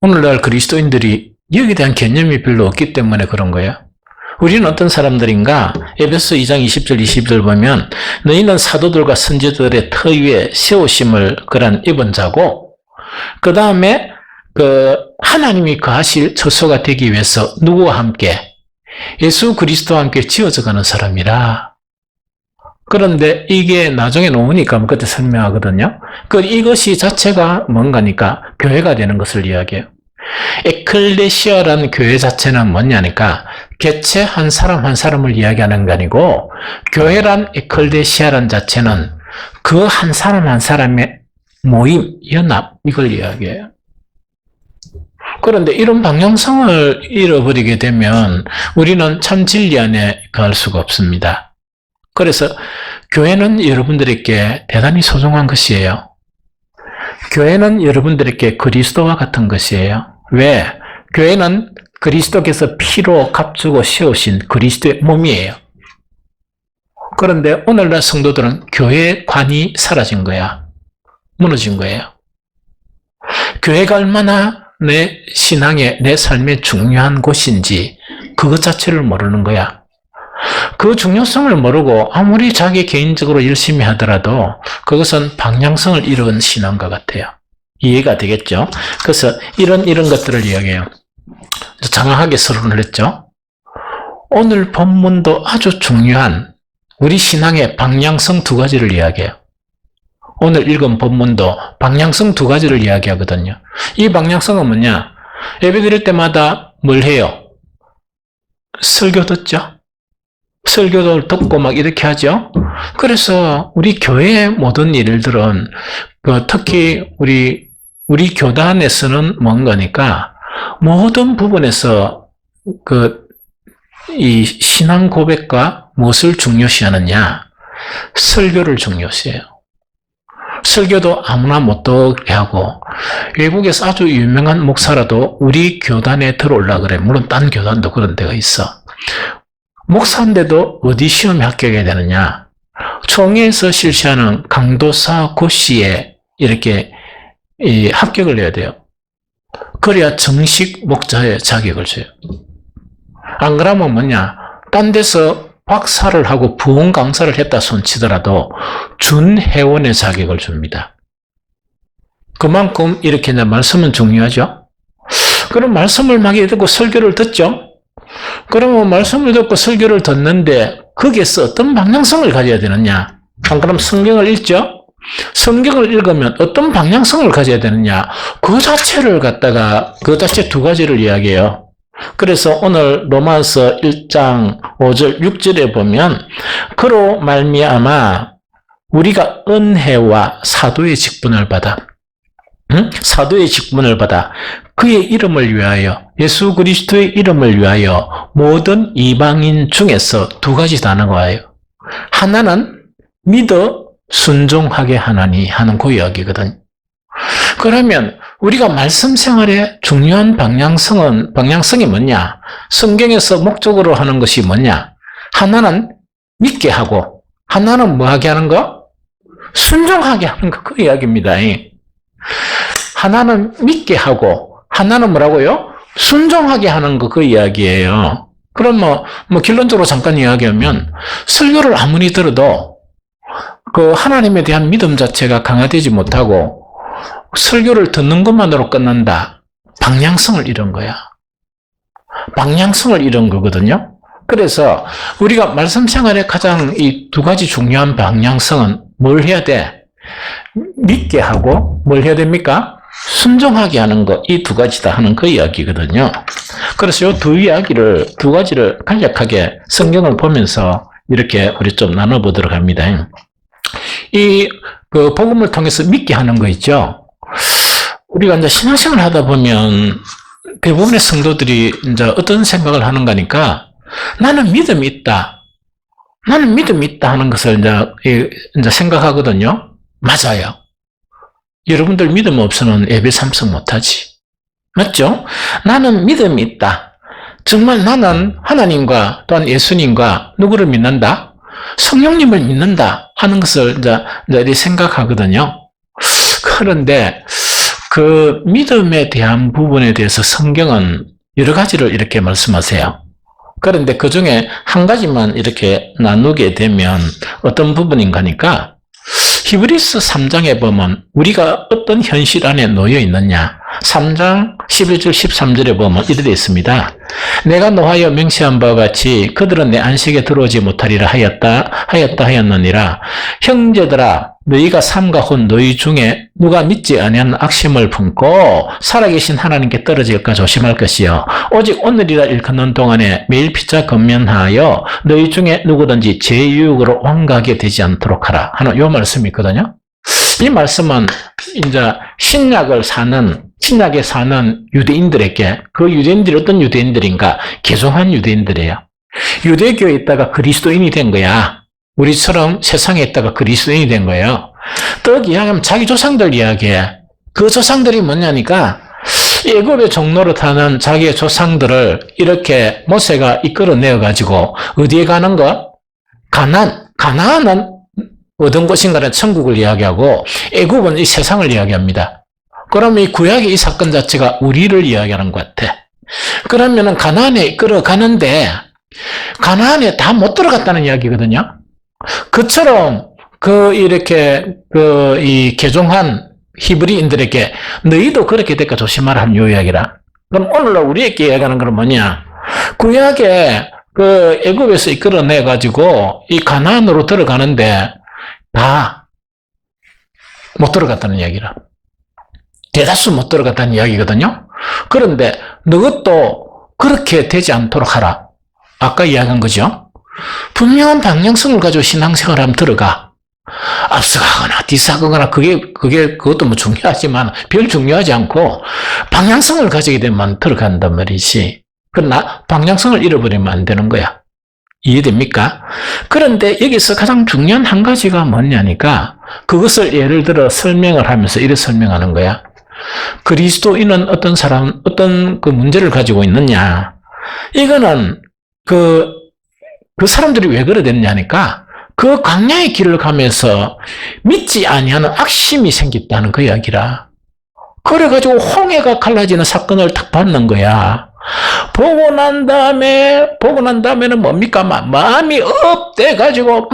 오늘날 그리스도인들이 여기에 대한 개념이 별로 없기 때문에 그런 거예요. 우리는 어떤 사람들인가? 에베소 2장 20절 21절 보면 너희는 사도들과 선지자들의 터 위에 세우심을 그런 입은 자고 그 다음에 하나님이 거하실 처소가 되기 위해서 누구와 함께? 예수 그리스도와 함께 지어져 가는 사람이라. 그런데 이게 나중에 놓으니까 그때 설명하거든요. 이것이 자체가 뭔가니까 교회가 되는 것을 이야기해요. 에클레시아라는 교회 자체는 뭐냐니까 개체 한 사람 한 사람을 이야기하는 게 아니고 교회란 에클레시아란 자체는 그 한 사람 한 사람의 모임, 연합 이걸 이야기해요. 그런데 이런 방향성을 잃어버리게 되면 우리는 참 진리 안에 거할 수가 없습니다. 그래서 교회는 여러분들에게 대단히 소중한 것이에요. 교회는 여러분들에게 그리스도와 같은 것이에요. 왜? 교회는 그리스도께서 피로 값주고 세우신 그리스도의 몸이에요. 그런데 오늘날 성도들은 교회의 관이 사라진 거야. 무너진 거예요. 교회가 얼마나 내 신앙에, 내 삶에 중요한 곳인지 그것 자체를 모르는 거야. 그 중요성을 모르고 아무리 자기 개인적으로 열심히 하더라도 그것은 방향성을 잃은 신앙과 같아요. 이해가 되겠죠? 그래서 이런 것들을 이야기해요. 장황하게 서론을 했죠. 오늘 본문도 아주 중요한 우리 신앙의 방향성 두 가지를 이야기해요. 오늘 읽은 본문도 방향성 두 가지를 이야기하거든요. 이 방향성은 뭐냐? 예배 드릴 때마다 뭘 해요? 설교 듣죠? 설교를 듣고 막 이렇게 하죠? 그래서 우리 교회의 모든 일들은 특히 우리 교단에서는 뭔가니까 모든 부분에서 이 신앙 고백과 무엇을 중요시하느냐? 설교를 중요시해요. 설교도 아무나 못 듣게 하고 외국에서 아주 유명한 목사라도 우리 교단에 들어올라 그래. 물론 딴 교단도 그런 데가 있어. 목사인데도 어디 시험에 합격해야 되느냐? 총회에서 실시하는 강도사 고시에 이렇게 합격을 해야 돼요. 그래야 정식 목자의 자격을 줘요. 안 그러면 뭐냐? 딴 데서 박사를 하고 부흥 강사를 했다 손치더라도 준회원의 자격을 줍니다. 그만큼 이렇게 말씀은 중요하죠. 그럼 말씀을 막 듣고 설교를 듣죠. 그러면 말씀을 듣고 설교를 듣는데 거기에서 어떤 방향성을 가져야 되느냐? 안 그럼 성경을 읽죠. 성경을 읽으면 어떤 방향성을 가져야 되느냐? 그 자체를 갖다가 그 자체 두 가지를 이야기해요. 그래서 오늘 로마서 1장 5절 6절에 보면 그로 말미암아 우리가 은혜와 사도의 직분을 받아 사도의 직분을 받아 그의 이름을 위하여 예수 그리스도의 이름을 위하여 모든 이방인 중에서 두 가지 단어가 와요. 하나는 믿어 순종하게 하나니 하는 그 이야기거든. 그러면 우리가 말씀 생활의 중요한 방향성이 뭐냐? 성경에서 목적으로 하는 것이 뭐냐? 하나는 믿게 하고, 하나는 뭐 하게 하는 거? 순종하게 하는 거, 그 이야기입니다. 하나는 믿게 하고, 하나는 뭐라고요? 순종하게 하는 거, 그 이야기예요. 그럼 뭐 결론적으로 잠깐 이야기하면, 설교를 아무리 들어도, 하나님에 대한 믿음 자체가 강화되지 못하고, 설교를 듣는 것만으로 끝난다. 방향성을 잃은 거야. 방향성을 잃은 거거든요. 그래서 우리가 말씀 생활의 가장 이 두 가지 중요한 방향성은 뭘 해야 돼? 믿게 하고 뭘 해야 됩니까? 순종하게 하는 거, 이 두 가지다 하는 그 이야기거든요. 그래서 이 두 가지를 간략하게 성경을 보면서 이렇게 우리 좀 나눠보도록 합니다. 그 복음을 통해서 믿게 하는 거 있죠. 우리가 이제 신앙생활 하다 보면 대부분의 성도들이 이제 어떤 생각을 하는가니까 나는 믿음이 있다. 나는 믿음이 있다 하는 것을 이제 생각하거든요. 맞아요. 여러분들 믿음 없으면 예배 참석 못하지. 맞죠? 나는 믿음이 있다. 정말 나는 하나님과 또한 예수님과 누구를 믿는다? 성령님을 믿는다 하는 것을 이제 생각하거든요. 그런데 그 믿음에 대한 부분에 대해서 성경은 여러 가지를 이렇게 말씀하세요. 그런데 그 중에 한 가지만 이렇게 나누게 되면 어떤 부분인가 하니까 히브리서 3장에 보면 우리가 어떤 현실 안에 놓여 있느냐. 3장 11절 13절에 보면 이렇게 되어 있습니다. 내가 노하여 명시한 바와 같이 그들은 내 안식에 들어오지 못하리라 하였느니라. 형제들아 너희가 삼가 혼 너희 중에 누가 믿지 아니한 악심을 품고 살아계신 하나님께 떨어질까 조심할 것이요. 오직 오늘이라 일컫는 동안에 매일 피차 건면하여 너희 중에 누구든지 제 유혹으로 왕가하게 되지 않도록 하라 하는 요 말씀이 있거든요. 이 말씀은 이제 신약에 사는 유대인들에게, 그 유대인들이 어떤 유대인들인가? 개종한 유대인들이에요. 유대교에 있다가 그리스도인이 된 거야. 우리처럼 세상에 있다가 그리스도인이 된 거예요. 또 이야기하면 자기 조상들 이야기해. 그 조상들이 뭐냐니까 애굽의 종로로 타는 자기의 조상들을 이렇게 모세가 이끌어내어 가지고 어디에 가는 거? 가나안은 어떤 곳인가는 천국을 이야기하고 애굽은 이 세상을 이야기합니다. 그러면 이 구약의 이 사건 자체가 우리를 이야기하는 것 같아. 그러면은 가나안에 이끌어가는데 가나안에 다 못 들어갔다는 이야기거든요. 그처럼 이 개종한 히브리인들에게 너희도 그렇게 될까 조심하라 하는 요 이야기라. 그럼 오늘날 우리에게 이야기하는 건 뭐냐? 구약에 그 애굽에서 이끌어내 가지고 이 가나안으로 들어가는데 다 못 들어갔다는 이야기라. 대다수 못 들어갔다는 이야기거든요. 그런데 너것도 그렇게 되지 않도록 하라. 아까 이야기한 거죠. 분명한 방향성을 가지고 신앙생활을 하면 들어가. 앞서가거나 뒤서가거나 그것도 뭐 중요하지만 별 중요하지 않고 방향성을 가지게 되면 들어간단 말이지. 그러나 방향성을 잃어버리면 안 되는 거야. 이해됩니까? 그런데 여기서 가장 중요한 한 가지가 뭐냐니까 그것을 예를 들어 설명을 하면서 이렇게 설명하는 거야. 그리스도인은 어떤 그 문제를 가지고 있느냐. 이거는 그 사람들이 왜 그래 됐냐니까 그 광야의 길을 가면서 믿지 아니하는 악심이 생겼다는 그 이야기라. 그래가지고 홍해가 갈라지는 사건을 딱 받는 거야. 보고 난 다음에는 뭡니까? 마음이 업돼가지고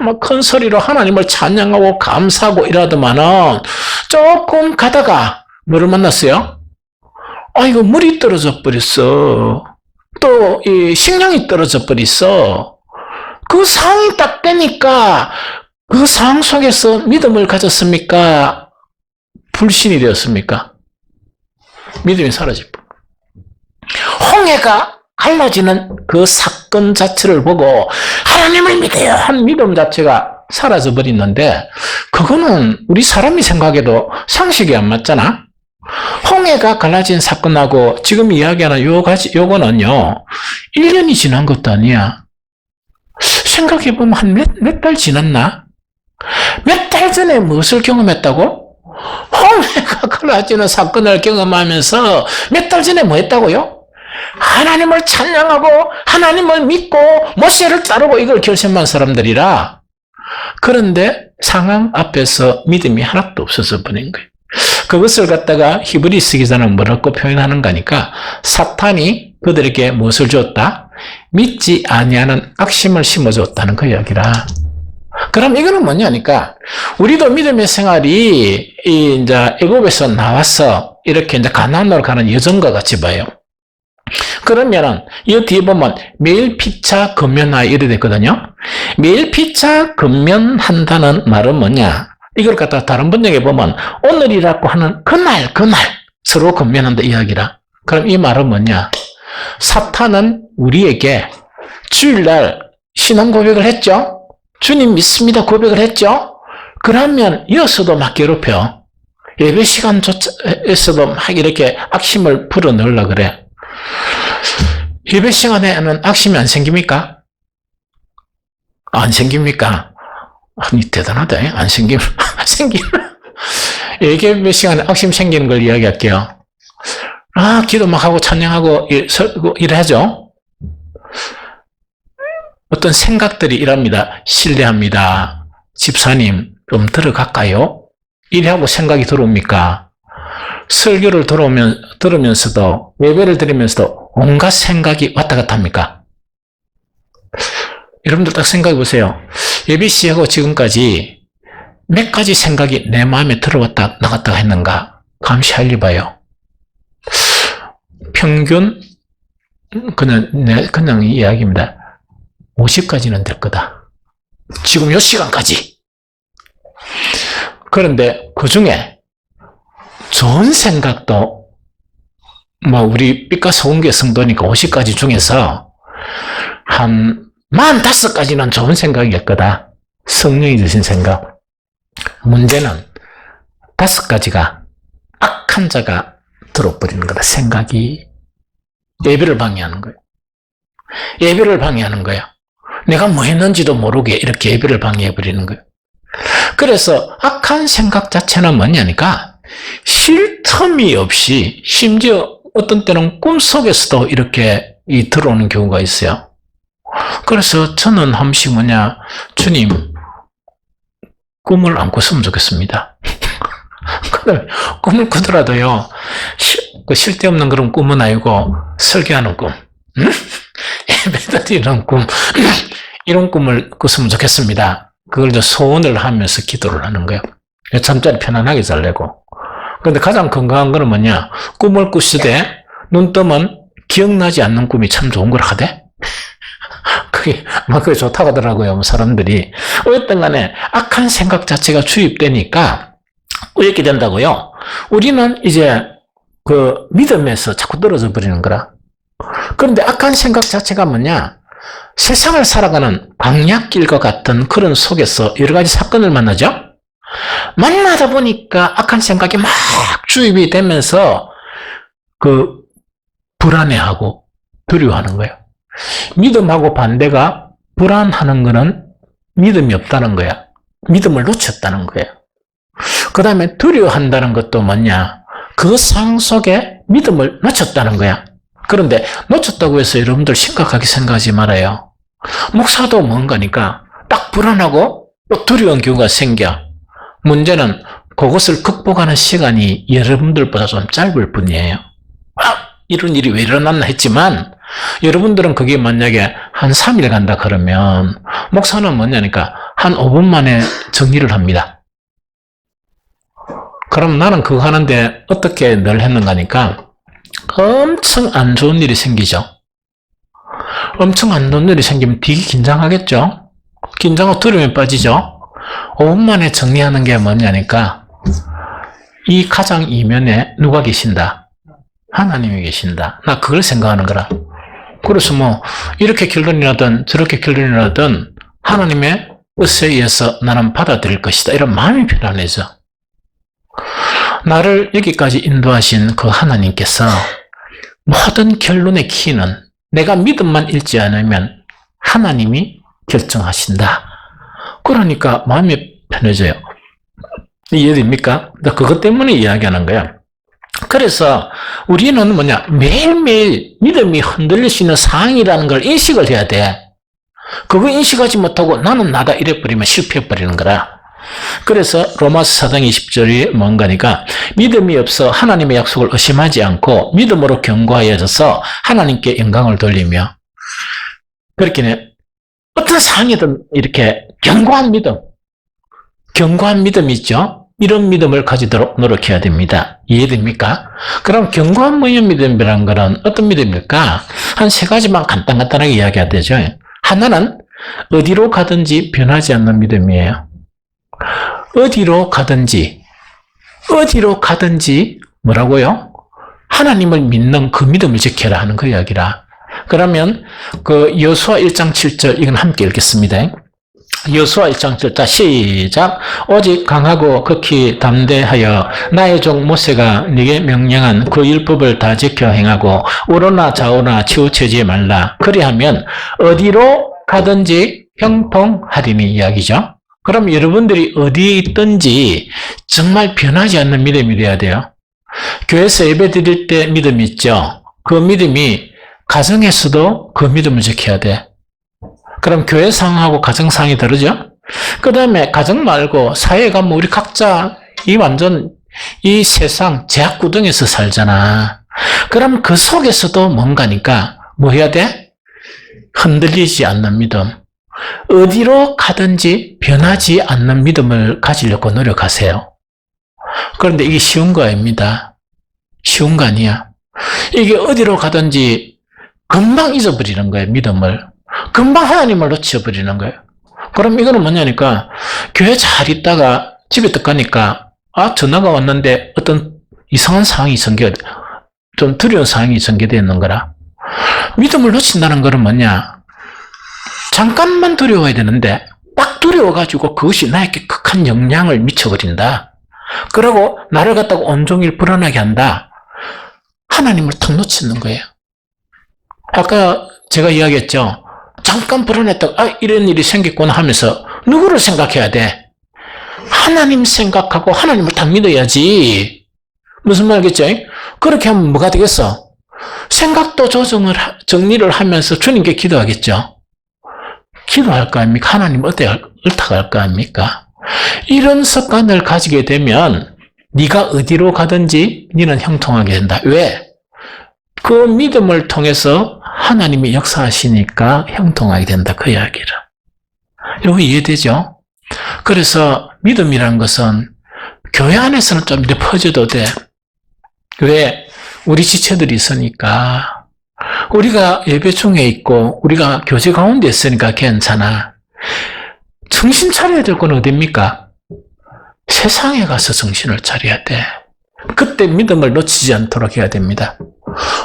막 큰 소리로 하나님을 찬양하고 감사하고 이러더만은 조금 가다가 뭐를 만났어요? 이거 물이 떨어져 버렸어. 또 이 식량이 떨어져 버렸어. 그 상황이 딱 되니까 그 상황 속에서 믿음을 가졌습니까? 불신이 되었습니까? 믿음이 사라질 뿐. 홍해가 갈라지는 그 사건 자체를 보고 하나님을 믿어요 한 믿음 자체가 사라져 버리는데 그거는 우리 사람이 생각해도 상식이 안 맞잖아. 홍해가 갈라진 사건하고 지금 이야기하는 요거는요 1년이 지난 것도 아니야. 생각해보면 한 몇 달 지났나? 몇 달 전에 무엇을 경험했다고? 홍해가 갈라지는 사건을 경험하면서 몇 달 전에 뭐 했다고요? 하나님을 찬양하고 하나님을 믿고 모세를 따르고 이걸 결심한 사람들이라. 그런데 상황 앞에서 믿음이 하나도 없어서 버린 거예요. 그것을 갖다가 히브리서 기자는 뭐라고 표현하는 거니까 사탄이 그들에게 무엇을 줬다? 믿지 아니하는 악심을 심어줬다는 그 이야기라. 그럼 이거는 뭐냐니까 우리도 믿음의 생활이 이제 애굽에서 나와서 이렇게 이제 가나안으로 가는 여정과 같이 봐요. 그러면은 이 뒤에 보면 매일 피차 건면하여 이래 됐거든요. 매일 피차 건면한다는 말은 뭐냐? 이걸 갖다가 다른 번역에 보면 오늘이라고 하는 그날 서로 건면한다 이야기라. 그럼 이 말은 뭐냐? 사탄은 우리에게 주일날 신앙 고백을 했죠? 주님 믿습니다 고백을 했죠? 그러면 이어서도 막 괴롭혀. 예배 시간에서도 막 이렇게 악심을 풀어넣으려고 그래. 예배 시간에는 악심이 안 생깁니까? 안 생깁니까? 아니, 대단하다. 안 생기면. 예배 시간에 악심 생기는 걸 이야기할게요. 기도 막 하고 찬양하고 이래야죠. 어떤 생각들이 이랍니다. 실례합니다. 집사님, 좀 들어갈까요? 이래하고 생각이 들어옵니까? 설교를 들으면서도, 예배를 드리면서도 온갖 생각이 왔다 갔다 합니까? 여러분들 딱 생각해 보세요. 예배 시작하고 지금까지 몇 가지 생각이 내 마음에 들어왔다 나갔다 했는가? 감시할 리 봐요. 평균, 그냥 이야기입니다. 50까지는 될 거다. 지금 요 시간까지. 그런데 그 중에 좋은 생각도, 우리 삐까 소은교 성도니까 50가지 중에서 한 45가지는 좋은 생각일 거다. 성령이 주신 생각. 문제는 5가지가 악한 자가 들어버리는 거다. 생각이 예배를 방해하는 거예요. 예배를 방해하는 거예요. 내가 뭐 했는지도 모르게 이렇게 예배를 방해해버리는 거예요. 그래서 악한 생각 자체는 뭐냐니까 쉴 틈이 없이 심지어 어떤 때는 꿈속에서도 이렇게 들어오는 경우가 있어요. 그래서 저는 한 번씩 주님, 꿈을 안 꿨으면 좋겠습니다. 꿈을 꾸더라도요, 쓸데없는 그런 꿈은 아니고, 설교하는 꿈, 예배 드리는 꿈, 이런 꿈을 꿨으면 좋겠습니다. 그걸 소원을 하면서 기도를 하는 거예요. 잠자리 편안하게 잘래고. 그런데 가장 건강한 거는 뭐냐? 꿈을 꾸시되, 눈 뜨면 기억나지 않는 꿈이 참 좋은 걸 하대? 그게 좋다고 하더라고요, 사람들이. 어쨌든 간에 악한 생각 자체가 주입되니까 이렇게 된다고요. 우리는 이제 그 믿음에서 자꾸 떨어져 버리는 거라. 그런데 악한 생각 자체가 뭐냐? 세상을 살아가는 광야길과 같은 그런 속에서 여러 가지 사건을 만나죠? 만나다 보니까 악한 생각이 막 주입이 되면서 불안해하고 두려워하는 거예요. 믿음하고 반대가 불안하는 거는 믿음이 없다는 거야. 믿음을 놓쳤다는 거예요. 그 다음에 두려워한다는 것도 뭐냐? 그 상황 속에 믿음을 놓쳤다는 거야. 그런데 놓쳤다고 해서 여러분들 심각하게 생각하지 말아요. 목사도 뭔가니까 딱 불안하고 또 두려운 경우가 생겨. 문제는 그것을 극복하는 시간이 여러분들보다 좀 짧을 뿐이에요. 이런 일이 왜 일어났나 했지만 여러분들은 그게 만약에 한 3일 간다 그러면 목사는 뭐냐니까 한 5분 만에 정리를 합니다. 그럼 나는 그거 하는데 어떻게 늘 했는가니까 엄청 안 좋은 일이 생기죠. 엄청 안 좋은 일이 생기면 되게 긴장하겠죠. 긴장하고 두려움에 빠지죠. 5분 만에 정리하는 게 뭐냐니까 이 가장 이면에 누가 계신다? 하나님이 계신다. 나 그걸 생각하는 거라. 그래서 이렇게 결론이 나든 저렇게 결론이 나든 하나님의 뜻에 의해서 나는 받아들일 것이다. 이런 마음이 편안해져. 나를 여기까지 인도하신 그 하나님께서 모든 결론의 키는 내가 믿음만 잃지 않으면 하나님이 결정하신다. 그러니까 마음이 편해져요. 이해됩니까? 그것 때문에 이야기하는 거야. 그래서 우리는 매일매일 믿음이 흔들릴 수 있는 상황이라는 걸 인식을 해야 돼. 그거 인식하지 못하고 나는 나다 이래버리면 실패해버리는 거라. 그래서 로마서 4장 20절이 뭔가니까 믿음이 없어 하나님의 약속을 의심하지 않고 믿음으로 견고하여져서 하나님께 영광을 돌리며 그렇게 어떤 상황이든 이렇게 견고한 믿음이 있죠. 이런 믿음을 가지도록 노력해야 됩니다. 이해됩니까? 그럼 견고한 믿음이라는 것은 어떤 믿음일까? 한 3가지만 간단하게 이야기해야 되죠. 하나는 어디로 가든지 변하지 않는 믿음이에요. 어디로 가든지 뭐라고요? 하나님을 믿는 그 믿음을 지켜라 하는 그 이야기라. 그러면 그 여호수아 1장 7절 이건 함께 읽겠습니다. 여호수아 1장 7절 시작. 오직 강하고 극히 담대하여 나의 종 모세가 네게 명령한 그 율법을 다 지켜 행하고 우로나 좌우나 치우치지 말라. 그리하면 어디로 가든지 형통하리니 이야기죠. 그럼 여러분들이 어디에 있든지 정말 변하지 않는 믿음이 돼야 돼요. 교회에서 예배 드릴 때 믿음이 있죠. 그 믿음이 가정에서도 그 믿음을 지켜야 돼. 그럼 교회 상황하고 가정 상황이 다르죠? 그 다음에 가정 말고 사회에 가면 우리 각자 완전 이 세상 제약구덩이에서 살잖아. 그럼 그 속에서도 뭔가니까 뭐 해야 돼? 흔들리지 않는 믿음. 어디로 가든지 변하지 않는 믿음을 가지려고 노력하세요. 그런데 이게 쉬운 거 아닙니다. 쉬운 거 아니야. 이게 어디로 가든지 금방 잊어버리는 거예요, 믿음을. 금방 하나님을 놓쳐버리는 거예요. 그럼 이거는 뭐냐니까, 교회 잘 있다가 집에 딱 가니까, 전화가 왔는데 어떤 이상한 상황이 좀 두려운 상황이 전개되어 있는 거라. 믿음을 놓친다는 것은 뭐냐? 잠깐만 두려워야 되는데, 딱 두려워가지고 그것이 나에게 극한 영향을 미쳐버린다. 그리고 나를 갖다가 온종일 불안하게 한다. 하나님을 탁 놓치는 거예요. 아까 제가 이야기했죠. 잠깐 불안했다가 이런 일이 생겼구나 하면서 누구를 생각해야 돼? 하나님 생각하고 하나님을 딱 믿어야지. 무슨 말이겠죠? 그렇게 하면 뭐가 되겠어? 생각도 정리를 하면서 주님께 기도하겠죠. 기도할 거 아닙니까? 하나님 어떻게 의탁할 거 아닙니까? 이런 습관을 가지게 되면 네가 어디로 가든지 네는 형통하게 된다. 왜? 그 믿음을 통해서 하나님이 역사하시니까 형통하게 된다. 그 이야기를. 이거 이해되죠? 그래서 믿음이라는 것은 교회 안에서는 좀 이렇게 퍼져도 돼. 왜? 우리 지체들이 있으니까. 우리가 예배 중에 있고 우리가 교제 가운데 있으니까 괜찮아. 정신 차려야 될 건 어딥니까? 세상에 가서 정신을 차려야 돼. 그때 믿음을 놓치지 않도록 해야 됩니다.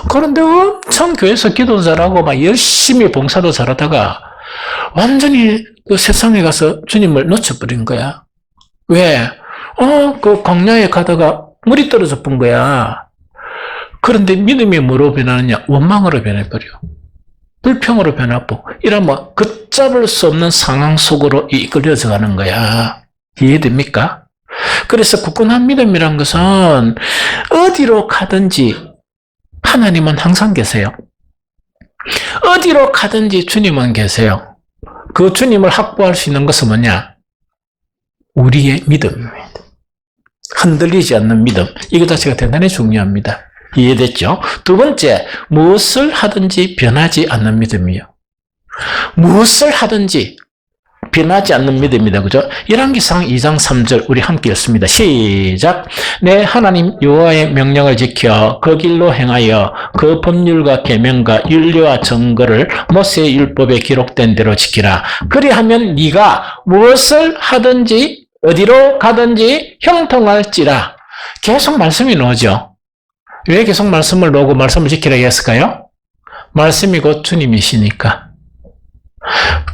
그런데 엄청 교회에서 기도 잘하고 막 열심히 봉사도 잘하다가 완전히 그 세상에 가서 주님을 놓쳐버린 거야. 왜? 그 광야에 가다가 물이 떨어져 본 거야. 그런데 믿음이 뭐로 변하느냐? 원망으로 변해버려. 불평으로 변하고 이러면 걷잡을 수 없는 상황 속으로 이끌려져 가는 거야. 이해됩니까? 그래서 굳건한 믿음이란 것은 어디로 가든지 하나님은 항상 계세요. 어디로 가든지 주님은 계세요. 그 주님을 확보할 수 있는 것은 뭐냐? 우리의 믿음입니다. 흔들리지 않는 믿음. 이거 자체가 대단히 중요합니다. 이해됐죠? 두 번째, 무엇을 하든지 변하지 않는 믿음이요. 무엇을 하든지 변하지 않는 믿음이다. 그죠? 열왕기상 2장 3절 우리 함께 읽습니다. 시작. 내 하나님 여호와의 명령을 지켜 그 길로 행하여 그 법률과 계명과 윤례와 증거를 모세의 율법에 기록된 대로 지키라. 그리하면 네가 무엇을 하든지 어디로 가든지 형통할지라. 계속 말씀이 나오죠. 왜 계속 말씀을 놓고 말씀을 지키라고 했을까요? 말씀이 곧 주님이시니까.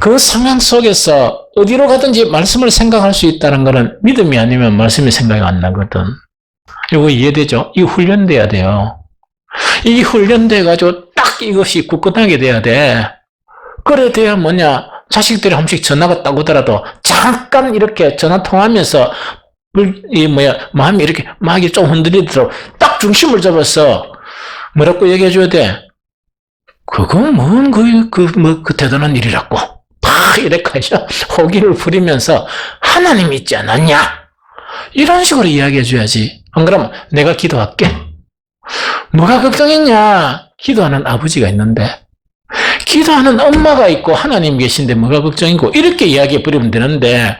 그 상황 속에서 어디로 가든지 말씀을 생각할 수 있다는 것은 믿음이 아니면 말씀이 생각이 안 나거든. 이거 이해되죠? 이 훈련돼야 돼요. 이 훈련돼가지고 딱 이것이 굳건하게 돼야 돼. 그래 돼야 뭐냐? 자식들이 한 번씩 전화가 딱 오더라도 잠깐 이렇게 전화 통하면서 마음이 이렇게 막 좀 흔들리도록 딱 중심을 잡아서 뭐라고 얘기해줘야 돼? 그건 그 대단한 일이라고. 팍 이렇게 하셔. 호기를 부리면서 하나님 있지 않았냐? 이런 식으로 이야기해줘야지. 안 그러면 내가 기도할게. 뭐가 걱정했냐? 기도하는 아버지가 있는데. 기도하는 엄마가 있고 하나님 계신데 뭐가 걱정이고 이렇게 이야기해 버리면 되는데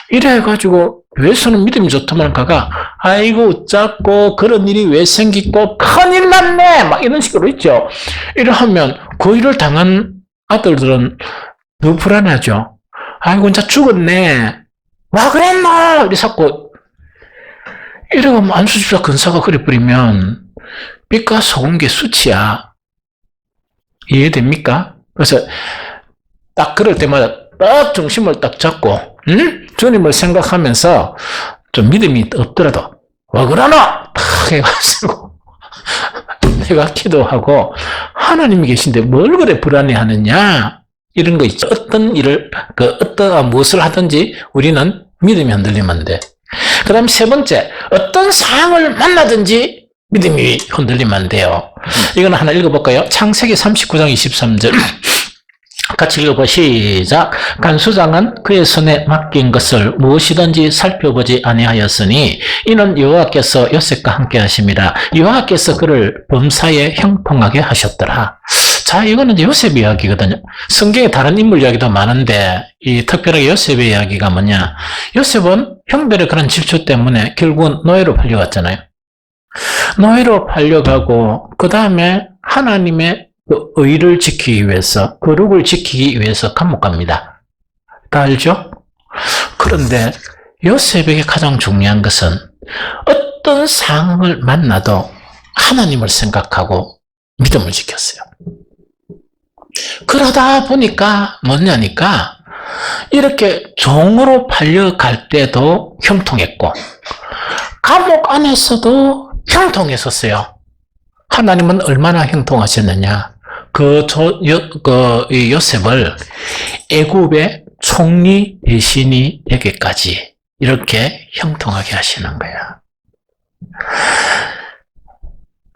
이래가지고 교회에서는 믿음이 좋더만 가가 아이고 어쩌고 그런 일이 왜 생기고 큰일 났네 막 이런 식으로 있죠. 이러하면 그 일을 당한 아들들은 더 불안하죠. 아이고 진짜 죽었네. 와 그랬나? 이래 자꾸 이러고 안수집사 근사가 그래 버리면 빛과 소금의 수치야. 이해됩니까? 그래서 딱 그럴 때마다 딱 중심을 딱 잡고 주님을 생각하면서 좀 믿음이 없더라도 와 그러나? 탁 해가지고 내가 기도하고 하나님이 계신데 뭘 그래 불안해하느냐 이런 거 있죠. 어떤 일을 어떠한 무엇을 하든지 우리는 믿음이 흔들리면 안 돼. 그 다음 세 번째, 어떤 상황을 만나든지 믿음이 흔들리면 안 돼요. 이건 하나 읽어볼까요? 창세기 39장 23절 같이 읽어보 시작. 간수장은 그의 손에 맡긴 것을 무엇이든지 살펴보지 아니하였으니 이는 여호와께서 요셉과 함께 하심이라. 여호와께서 그를 범사에 형통하게 하셨더라. 자, 이거는 요셉 이야기거든요. 성경에 다른 인물 이야기도 많은데 이 특별하게 요셉의 이야기가 뭐냐. 요셉은 형들의 그런 질투 때문에 결국은 노예로 팔려갔잖아요. 노예로 팔려가고 그 다음에 하나님의 그 의를 지키기 위해서, 거룩을 지키기 위해서 감옥 갑니다. 다 알죠? 그런데 요셉에게 가장 중요한 것은 어떤 상황을 만나도 하나님을 생각하고 믿음을 지켰어요. 그러다 보니까 뭐냐니까 이렇게 종으로 팔려갈 때도 형통했고 감옥 안에서도 형통했었어요. 하나님은 얼마나 형통하셨느냐. 요셉을 애굽의 총리 대신이에게까지 이렇게 형통하게 하시는 거야.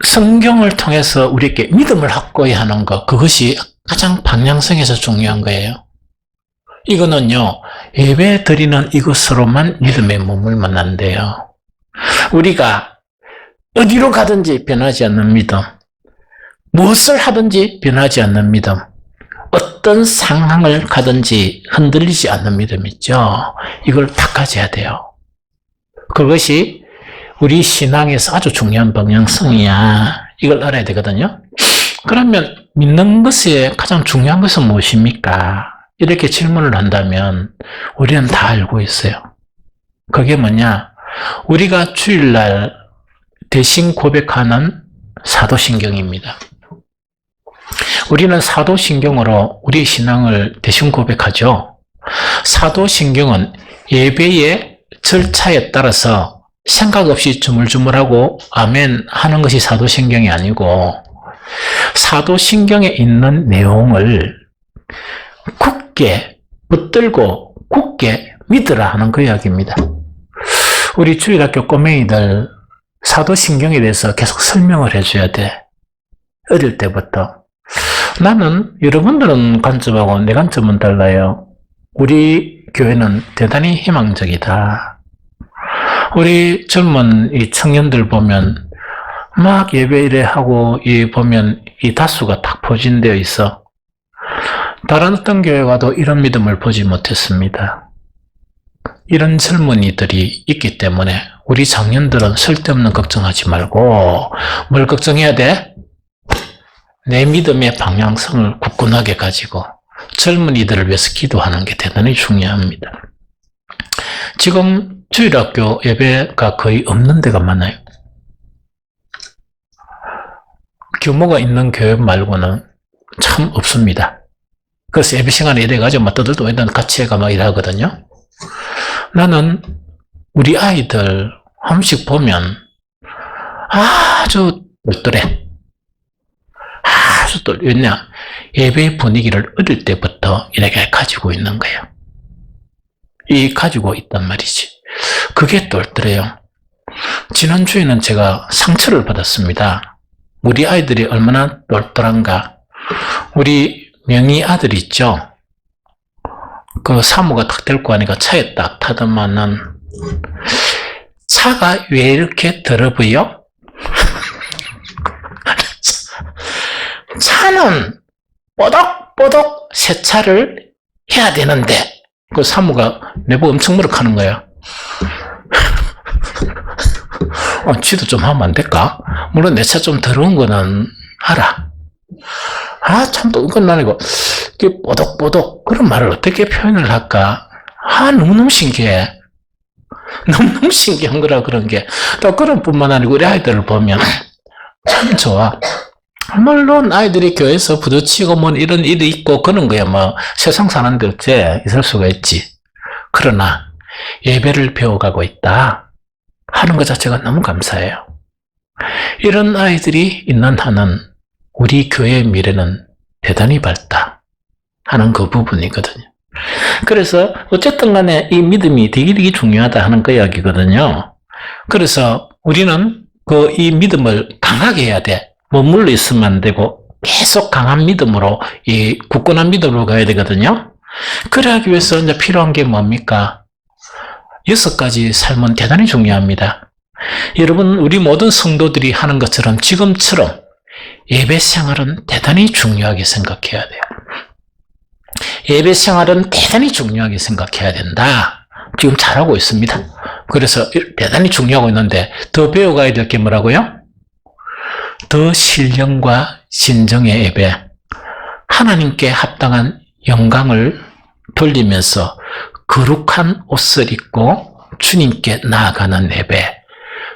성경을 통해서 우리에게 믿음을 확보해야 하는 것, 그것이 가장 방향성에서 중요한 거예요. 이거는요, 예배 드리는 이것으로만 믿음의 몸을 만난대요. 우리가 어디로 가든지 변하지 않는 믿음, 무엇을 하든지 변하지 않는 믿음, 어떤 상황을 가든지 흔들리지 않는 믿음 있죠. 이걸 다 가져야 돼요. 그것이 우리 신앙에서 아주 중요한 방향성이야. 이걸 알아야 되거든요. 그러면 믿는 것에 가장 중요한 것은 무엇입니까? 이렇게 질문을 한다면 우리는 다 알고 있어요. 그게 뭐냐? 우리가 주일날 대신 고백하는 사도신경입니다. 우리는 사도신경으로 우리 신앙을 대신 고백하죠. 사도신경은 예배의 절차에 따라서 생각 없이 주물주물하고 아멘 하는 것이 사도신경이 아니고 사도신경에 있는 내용을 굳게 붙들고 굳게 믿으라 하는 그 이야기입니다. 우리 주일학교 꼬맹이들 사도신경에 대해서 계속 설명을 해줘야 돼. 어릴 때부터. 나는 여러분들은 관점하고 내 관점은 달라요. 우리 교회는 대단히 희망적이다. 우리 젊은 이 청년들 보면 막 예배 이래 하고 보면 이 다수가 딱 포진되어 있어. 다른 어떤 교회 가도 이런 믿음을 보지 못했습니다. 이런 젊은이들이 있기 때문에 우리 청년들은 쓸데없는 걱정하지 말고 뭘 걱정해야 돼? 내 믿음의 방향성을 굳건하게 가지고 젊은이들을 위해서 기도하는 게 대단히 중요합니다. 지금 주일학교 예배가 거의 없는 데가 많아요. 규모가 있는 교회 말고는 참 없습니다. 그래서 예배 시간에 이래가지고 막 떠들도 일단 같이 해가 막 일하거든요. 나는 우리 아이들 한 번씩 보면 아주 똘똘해. 아주 왜냐? 예배 분위기를 어릴 때부터 이렇게 가지고 있는 거예요. 가지고 있단 말이지. 그게 똘똘해요. 지난주에는 제가 상처를 받았습니다. 우리 아이들이 얼마나 똘똘한가. 우리 명희 아들 있죠? 그 사모가 딱 데리고 가니까 차에 딱 타더만은 차가 왜 이렇게 더러 보여? 차는 뽀덕뽀덕 세차를 해야 되는데 그 사모가 내보고 엄청 무력하는 거야. 지도 좀 하면 안 될까? 물론 내 차 좀 더러운 거는 알아. 참 또 이건 아니고 이게 뽀덕뽀덕 그런 말을 어떻게 표현을 할까? 너무너무 신기해. 너무너무 신기한 거라, 그런 게. 또 그런 뿐만 아니고 우리 아이들을 보면 참 좋아. 물론 아이들이 교회에서 부딪히고 뭐 이런 일이 있고 그런 거야. 뭐 세상 사는데 어째 있을 수가 있지. 그러나 예배를 배워가고 있다 하는 것 자체가 너무 감사해요. 이런 아이들이 있는 한은 우리 교회의 미래는 대단히 밝다 하는 그 부분이거든요. 그래서 어쨌든 간에 이 믿음이 되게 중요하다 하는 그 이야기거든요. 그래서 우리는 이 믿음을 강하게 해야 돼. 머물러 있으면 안 되고 계속 강한 믿음으로, 이 굳건한 믿음으로 가야 되거든요. 그래 하기 위해서 이제 필요한 게 뭡니까? 6가지 삶은 대단히 중요합니다. 여러분, 우리 모든 성도들이 하는 것처럼 지금처럼 예배 생활은 대단히 중요하게 생각해야 돼요. 예배 생활은 대단히 중요하게 생각해야 된다. 지금 잘하고 있습니다. 그래서 대단히 중요하고 있는데 더 배워가야 될 게 뭐라고요? 더 신령과 진정의 예배, 하나님께 합당한 영광을 돌리면서 거룩한 옷을 입고 주님께 나아가는 예배,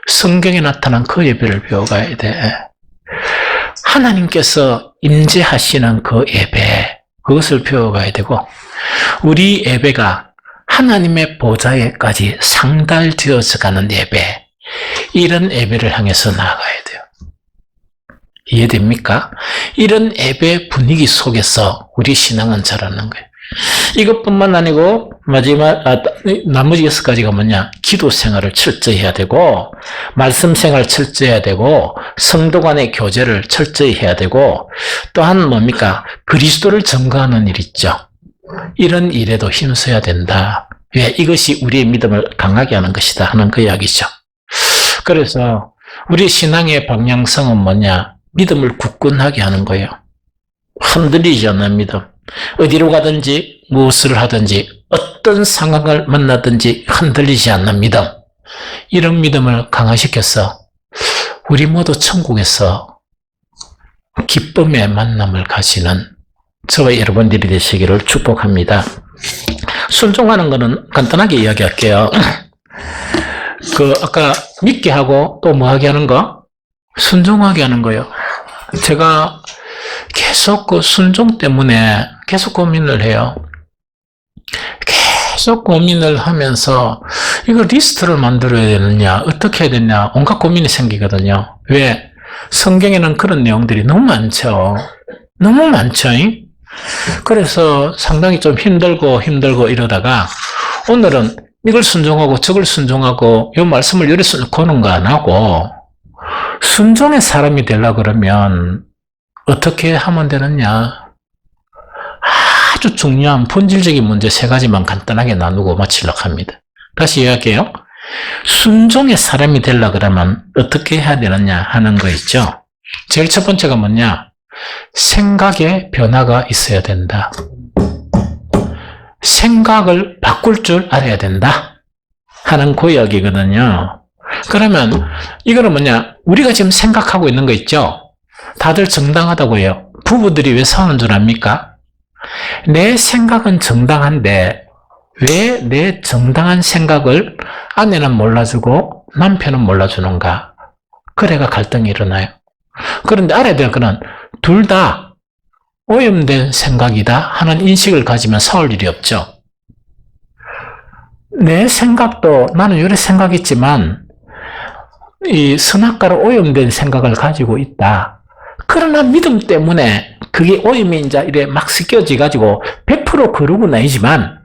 성경에 나타난 그 예배를 배워가야 돼. 하나님께서 임재하시는 그 예배, 그것을 배워가야 되고, 우리 예배가 하나님의 보좌에까지 상달되어서 가는 예배, 이런 예배를 향해서 나아가야 돼요. 이해됩니까? 이런 예배 분위기 속에서 우리 신앙은 자라는 거예요. 이것뿐만 아니고 나머지 6가지가 뭐냐? 기도 생활을 철저히 해야 되고, 말씀 생활 철저히 해야 되고, 성도 간의 교제를 철저히 해야 되고, 또한 뭡니까? 그리스도를 증거하는 일 있죠. 이런 일에도 힘써야 된다. 왜? 이것이 우리의 믿음을 강하게 하는 것이다 하는 그 이야기죠. 그래서 우리 신앙의 방향성은 뭐냐? 믿음을 굳건하게 하는 거예요. 흔들리지 않는 믿음. 어디로 가든지 무엇을 하든지 어떤 상황을 만나든지 흔들리지 않는 믿음. 이런 믿음을 강화시켜서 우리 모두 천국에서 기쁨의 만남을 가지는 저와 여러분들이 되시기를 축복합니다. 순종하는 것은 간단하게 이야기할게요. 아까 믿게 하고 또 뭐하게 하는 거? 순종하게 하는 거예요. 제가 계속 순종 때문에 계속 고민을 해요. 계속 고민을 하면서 이거 리스트를 만들어야 되느냐, 어떻게 해야 되냐, 온갖 고민이 생기거든요. 왜? 성경에는 그런 내용들이 너무 많죠. 너무 많죠. 그래서 상당히 좀 힘들고 이러다가 오늘은 이걸 순종하고 저걸 순종하고 이 말씀을 이래서 놓고는 거 안 하고 순종의 사람이 되려고 그러면 어떻게 하면 되느냐? 아주 중요한 본질적인 문제 3가지만 간단하게 나누고 마치려고 합니다. 다시 이야기해요. 순종의 사람이 되려고 그러면 어떻게 해야 되느냐 하는 거 있죠. 제일 첫 번째가 뭐냐? 생각의 변화가 있어야 된다. 생각을 바꿀 줄 알아야 된다 하는 그 이야기거든요. 그러면 이거는 뭐냐? 우리가 지금 생각하고 있는 거 있죠? 다들 정당하다고 해요. 부부들이 왜 싸우는 줄 압니까? 내 생각은 정당한데 왜 내 정당한 생각을 아내는 몰라주고 남편은 몰라주는가? 그래가 갈등이 일어나요. 그런데 알아야 될 거는 둘 다 오염된 생각이다 하는 인식을 가지면 싸울 일이 없죠. 내 생각도 나는 이래 생각했지만 이 선악과로 오염된 생각을 가지고 있다. 그러나 믿음 때문에 그게 오염이 이제 이래 막 섞여져 가지고 100% 거룩은 아니지만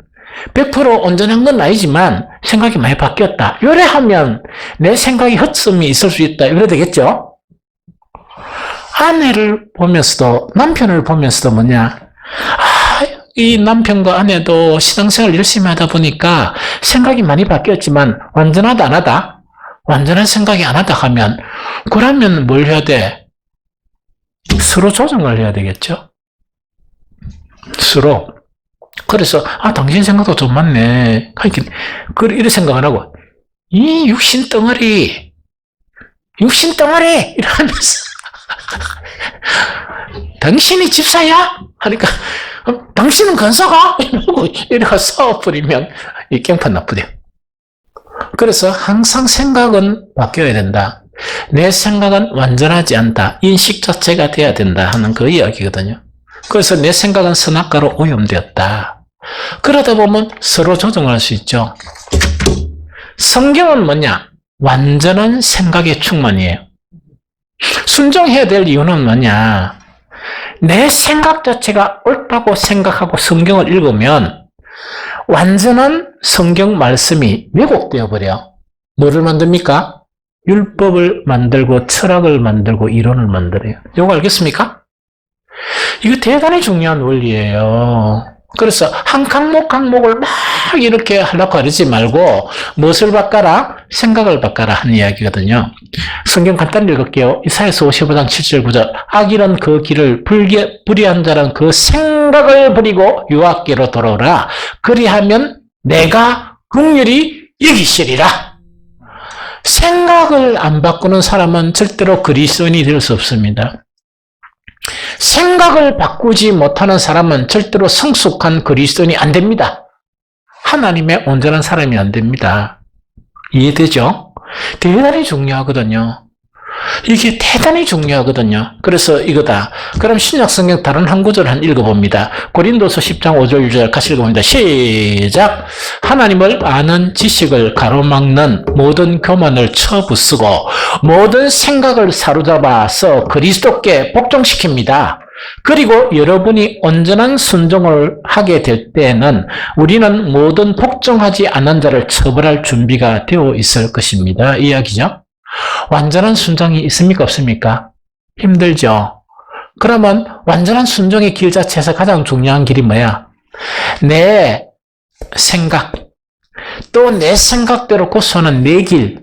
100% 온전한 건 아니지만 생각이 많이 바뀌었다. 요래 하면 내 생각이 헛섬이 있을 수 있다. 이래 되겠죠? 아내를 보면서도 남편을 보면서도 뭐냐? 이 남편과 아내도 신앙생활 열심히 하다 보니까 생각이 많이 바뀌었지만 완전하다 안 하다? 완전한 생각이 안 하다 하면 그러면 뭘 해야 돼? 서로 조정을 해야 되겠죠? 서로. 그래서 당신 생각도 좀 맞네. 이렇게 생각 안 하고 이 육신 덩어리 이러면서 당신이 집사야? 하니까 당신은 건사가? 이러고 싸워버리면 이 깽판 나쁘대요. 그래서 항상 생각은 바뀌어야 된다. 내 생각은 완전하지 않다. 인식 자체가 돼야 된다 하는 그 이야기거든요. 그래서 내 생각은 선악과로 오염되었다. 그러다 보면 서로 조정할 수 있죠. 성경은 뭐냐? 완전한 생각의 충만이에요. 순종해야 될 이유는 뭐냐? 내 생각 자체가 옳다고 생각하고 성경을 읽으면 완전한 성경 말씀이 왜곡되어 버려. 뭐를 만듭니까? 율법을 만들고 철학을 만들고 이론을 만들어요. 이거 알겠습니까? 이거 대단히 중요한 원리예요. 그래서 한 항목을 막 이렇게 하려고 하지 말고 무엇을 바꿔라? 생각을 바꿔라 하는 이야기거든요. 성경 간단히 읽을게요. 이사야서 55장 7절 9절. 악인은 그 길을 불의한 자는 그 생각을 버리고 여호와께로 돌아오라. 그리하면 내가 긍휼히 여기시리라. 생각을 안 바꾸는 사람은 절대로 그리스도인이 될 수 없습니다. 생각을 바꾸지 못하는 사람은 절대로 성숙한 그리스도인이 안 됩니다. 하나님의 온전한 사람이 안 됩니다. 이해되죠? 대단히 중요하거든요. 이게 대단히 중요하거든요. 그래서 이거다. 그럼 신약성경 다른 한 구절 한 읽어봅니다. 고린도서 10장 5절 6절 같이 읽어봅니다. 시작! 하나님을 아는 지식을 가로막는 모든 교만을 쳐부수고 모든 생각을 사로잡아서 그리스도께 복종시킵니다. 그리고 여러분이 온전한 순종을 하게 될 때에는 우리는 모든 복종하지 않은 자를 처벌할 준비가 되어 있을 것입니다. 이야기죠. 완전한 순종이 있습니까? 없습니까? 힘들죠. 그러면 완전한 순종의 길 자체에서 가장 중요한 길이 뭐야? 내 생각, 또 내 생각대로 고수하는 내 길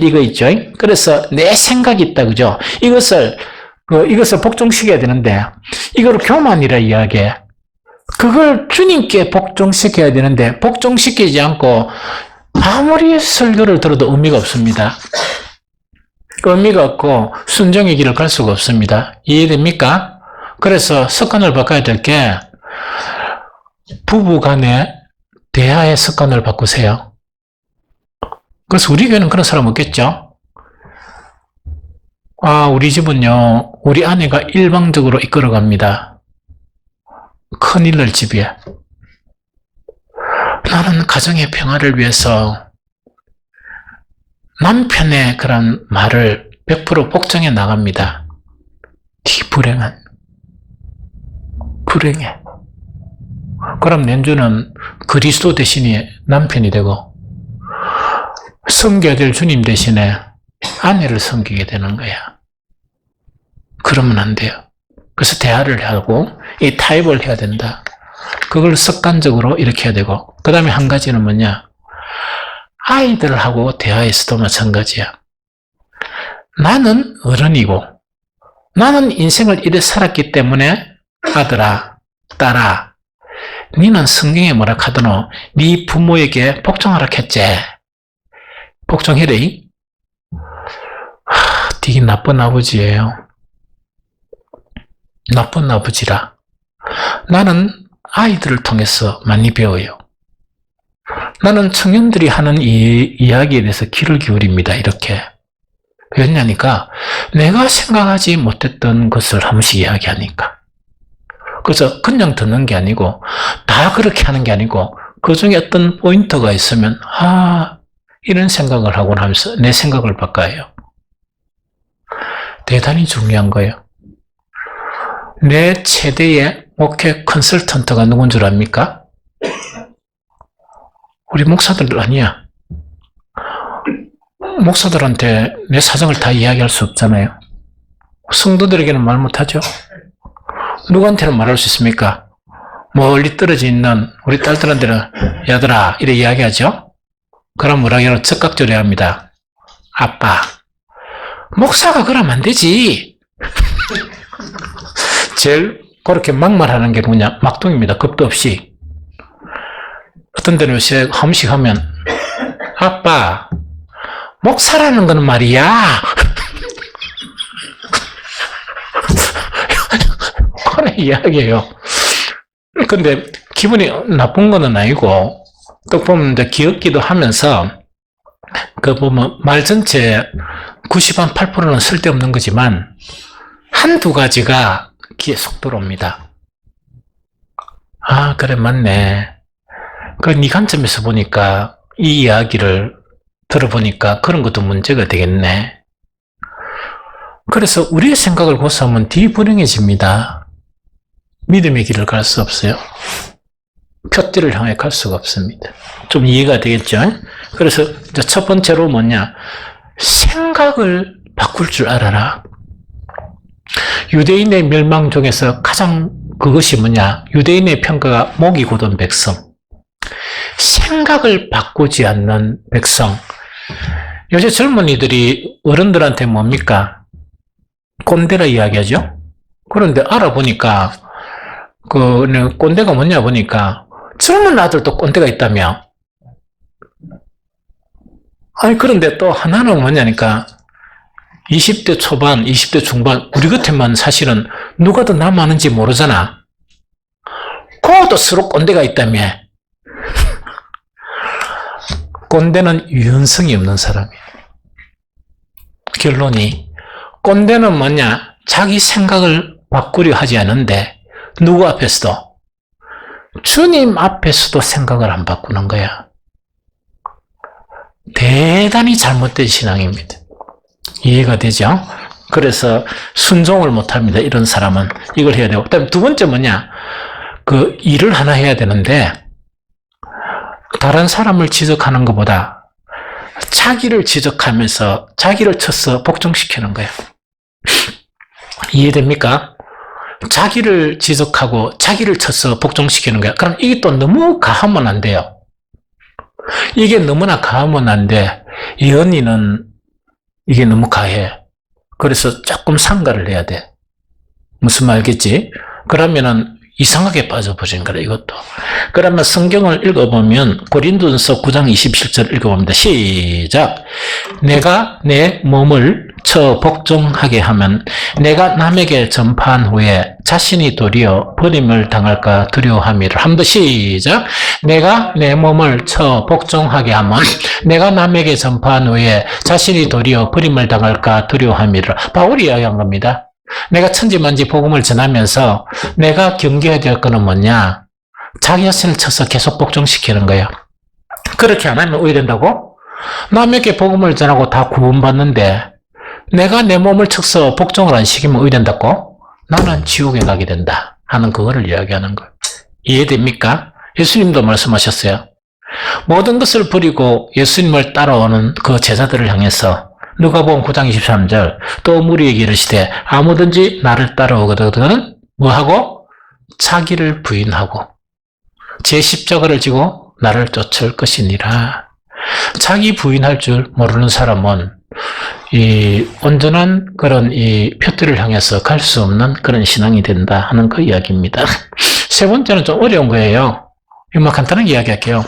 이거 있죠. 그래서 내 생각이 있다, 그죠? 이것을 복종시켜야 되는데, 이걸 교만이라 이야기해. 그걸 주님께 복종시켜야 되는데, 복종시키지 않고 아무리 설교를 들어도 의미가 없습니다. 의미가 없고 순종의 길을 갈 수가 없습니다. 이해됩니까? 그래서 습관을 바꿔야 될 게 부부 간의 대화의 습관을 바꾸세요. 그래서 우리 교회는 그런 사람 없겠죠? 우리 집은요, 우리 아내가 일방적으로 이끌어갑니다. 큰일 날 집이야. 나는 가정의 평화를 위해서 남편의 그런 말을 100% 복종해 나갑니다. 불행해. 그럼 낸주는 그리스도 대신에 남편이 되고 섬겨야 될 주님 대신에 아내를 섬기게 되는 거야. 그러면 안 돼요. 그래서 대화를 하고 이 타협을 해야 된다. 그걸 습관적으로 이렇게 해야 되고, 그 다음에 한 가지는 뭐냐? 아이들하고 대화에서도 마찬가지야. 나는 어른이고, 나는 인생을 이래 살았기 때문에 아들아, 딸아, 니는 성경에 뭐라 하더노? 네 부모에게 복종하라 했지. 복종해래. 되게 나쁜 아버지예요. 나쁜 아버지라. 나는 아이들을 통해서 많이 배워요. 나는 청년들이 하는 이 이야기에 대해서 귀를 기울입니다. 이렇게. 왜냐니까 내가 생각하지 못했던 것을 한 번씩 이야기하니까. 그래서 그냥 듣는 게 아니고 다 그렇게 하는 게 아니고 그 중에 어떤 포인트가 있으면 이런 생각을 하고 나면서 내 생각을 바꿔요. 대단히 중요한 거예요. 내 최대의 목회 컨설턴트가 누군 줄 압니까? 우리 목사들 아니야. 목사들한테 내 사정을 다 이야기할 수 없잖아요. 성도들에게는 말 못하죠. 누구한테는 말할 수 있습니까? 멀리 떨어져 있는 우리 딸들한테는 얘들아 이래 이야기하죠. 그럼 뭐라 해요? 적극적으로 합니다. 아빠, 목사가 그러면 안 되지. 제일 그렇게 막말하는 게 뭐냐? 막둥입니다. 겁도 없이. 어떤 데는 요새 한 번씩 하면 아빠, 목사라는 거는 말이야. 그런 이야기예요. 근데 기분이 나쁜 거는 아니고 또 보면 이제 귀엽기도 하면서 그 보면 말 전체 98%는 쓸데없는 거지만 한두 가지가 귀에 쏙 들어옵니다. 아, 그래, 맞네. 그 네 관점에서 보니까 이 이야기를 들어보니까 그런 것도 문제가 되겠네. 그래서 우리의 생각을 고수하면 뒤불행해집니다. 믿음의 길을 갈 수 없어요. 표대를 향해 갈 수가 없습니다. 좀 이해가 되겠죠? 그래서 첫 번째로 뭐냐? 생각을 바꿀 줄 알아라. 유대인의 멸망 중에서 가장 그것이 뭐냐? 유대인의 평가가 목이 곧은 백성. 생각을 바꾸지 않는 백성. 요새 젊은이들이 어른들한테 뭡니까? 꼰대라 이야기하죠? 그런데 알아보니까, 꼰대가 뭐냐 보니까, 젊은 아들도 꼰대가 있다며. 아니, 그런데 또 하나는 뭐냐니까, 20대 초반, 20대 중반, 우리 같으면 사실은 누가 더 나 많은지 모르잖아. 그것도 서로 꼰대가 있다며. 꼰대는 유연성이 없는 사람이에요. 결론이, 꼰대는 뭐냐? 자기 생각을 바꾸려 하지 않는데, 누구 앞에서도? 주님 앞에서도 생각을 안 바꾸는 거야. 대단히 잘못된 신앙입니다. 이해가 되죠? 그래서 순종을 못 합니다. 이런 사람은. 이걸 해야 되고. 그다음에 두 번째 뭐냐? 그 일을 하나 해야 되는데, 다른 사람을 지적하는 것보다 자기를 지적하면서 자기를 쳐서 복종시키는 거예요. 이해됩니까? 자기를 지적하고 자기를 쳐서 복종시키는 거야. 그럼 이게 또 너무 가하면 안 돼요. 이게 너무나 가하면 안 돼. 이 언니는 이게 너무 가해. 그래서 조금 상가를 해야 돼. 무슨 말 알겠지? 그러면은 이상하게 빠져버린 거라, 이것도. 그러면 성경을 읽어보면 고린도전서 9장 27절 읽어봅니다. 시작. 내가 내 몸을 쳐 복종하게 하면 내가 남에게 전파한 후에 자신이 도리어 버림을 당할까 두려워함이라. 한번 시작. 내가 내 몸을 쳐 복종하게 하면 내가 남에게 전파한 후에 자신이 도리어 버림을 당할까 두려워함이라. 바울이 이야기한 겁니다. 내가 천지만지 복음을 전하면서 내가 경계해야 될 거는 뭐냐? 자기 자신을 쳐서 계속 복종시키는 거예요. 그렇게 안 하면 어떻게 된다고? 남에게 복음을 전하고 다 구원받는데 내가 내 몸을 쳐서 복종을 안 시키면 어떻게 된다고? 나는 지옥에 가게 된다 하는 그거를 이야기하는 거예요. 이해됩니까? 예수님도 말씀하셨어요. 모든 것을 버리고 예수님을 따라오는 그 제자들을 향해서 누가복음 9장 23절 또 무리에게 이르시되 아무든지 나를 따라오거든 뭐하고? 자기를 부인하고 제 십자가를 지고 나를 쫓을 것이니라. 자기 부인할 줄 모르는 사람은 이 온전한 그런 이 표대를 향해서 갈 수 없는 그런 신앙이 된다 하는 그 이야기입니다. 세 번째는 좀 어려운 거예요. 이거 간단하게 이야기할게요.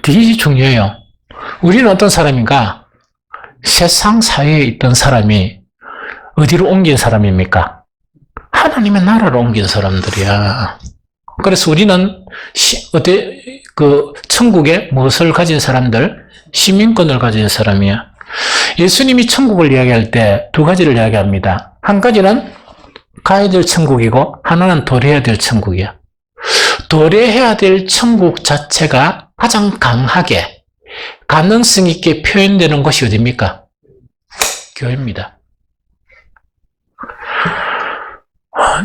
되게 중요해요. 우리는 어떤 사람인가? 세상 사회에 있던 사람이 어디로 옮긴 사람입니까? 하나님의 나라로 옮긴 사람들이야. 그래서 우리는 천국에 무엇을 가진 사람들? 시민권을 가진 사람이야. 예수님이 천국을 이야기할 때 두 가지를 이야기합니다. 한 가지는 가야 될 천국이고 하나는 도래해야 될 천국이야. 도래해야 될 천국 자체가 가장 강하게 가능성 있게 표현되는 것이 어디입니까? 교회입니다.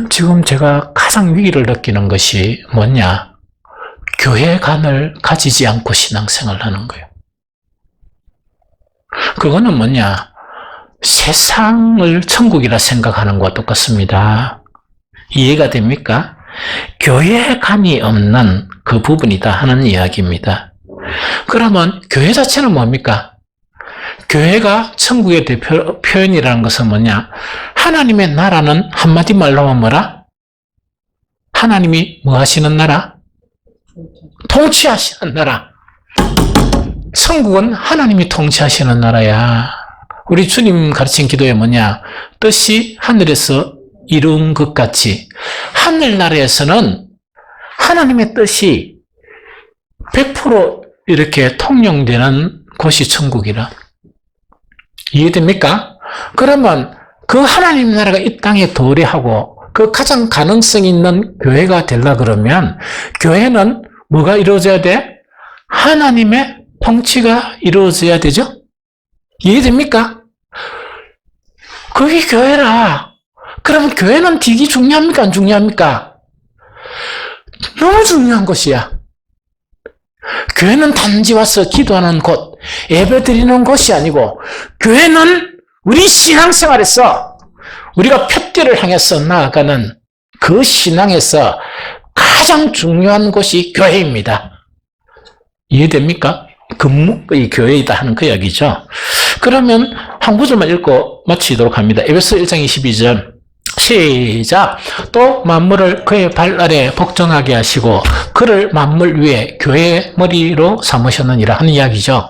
지금 제가 가장 위기를 느끼는 것이 뭐냐? 교회관을 가지지 않고 신앙생활을 하는 거예요. 그거는 뭐냐? 세상을 천국이라 생각하는 것과 똑같습니다. 이해가 됩니까? 교회관이 없는 그 부분이다 하는 이야기입니다. 그러면 교회 자체는 뭡니까? 교회가 천국의 대표 표현이라는 것은 뭐냐? 하나님의 나라는 한마디 말로 하면 뭐라? 하나님이 뭐 하시는 나라? 통치하시는 나라. 천국은 하나님이 통치하시는 나라야. 우리 주님 가르친 기도에 뭐냐? 뜻이 하늘에서 이룬 것 같이 하늘나라에서는 하나님의 뜻이 100% 이렇게 통용되는 곳이 천국이라. 이해됩니까? 그러면 그 하나님 나라가 이 땅에 도래하고 그 가장 가능성 있는 교회가 되려 그러면 교회는 뭐가 이루어져야 돼? 하나님의 통치가 이루어져야 되죠? 이해됩니까? 그게 교회라. 그러면 교회는 되게 중요합니까? 안 중요합니까? 너무 중요한 것이야. 교회는 단지 와서 기도하는 곳, 예배 드리는 곳이 아니고 교회는 우리 신앙생활에서 우리가 표대를 향해서 나아가는 그 신앙에서 가장 중요한 곳이 교회입니다. 이해됩니까? 근무의 교회이다 하는 그 이야기죠. 그러면 한 구절만 읽고 마치도록 합니다. 에베소 1장 22절 시작. 또 만물을 그의 발 아래 복종하게 하시고 그를 만물 위에 교회의 머리로 삼으셨느니라 하는 이야기죠.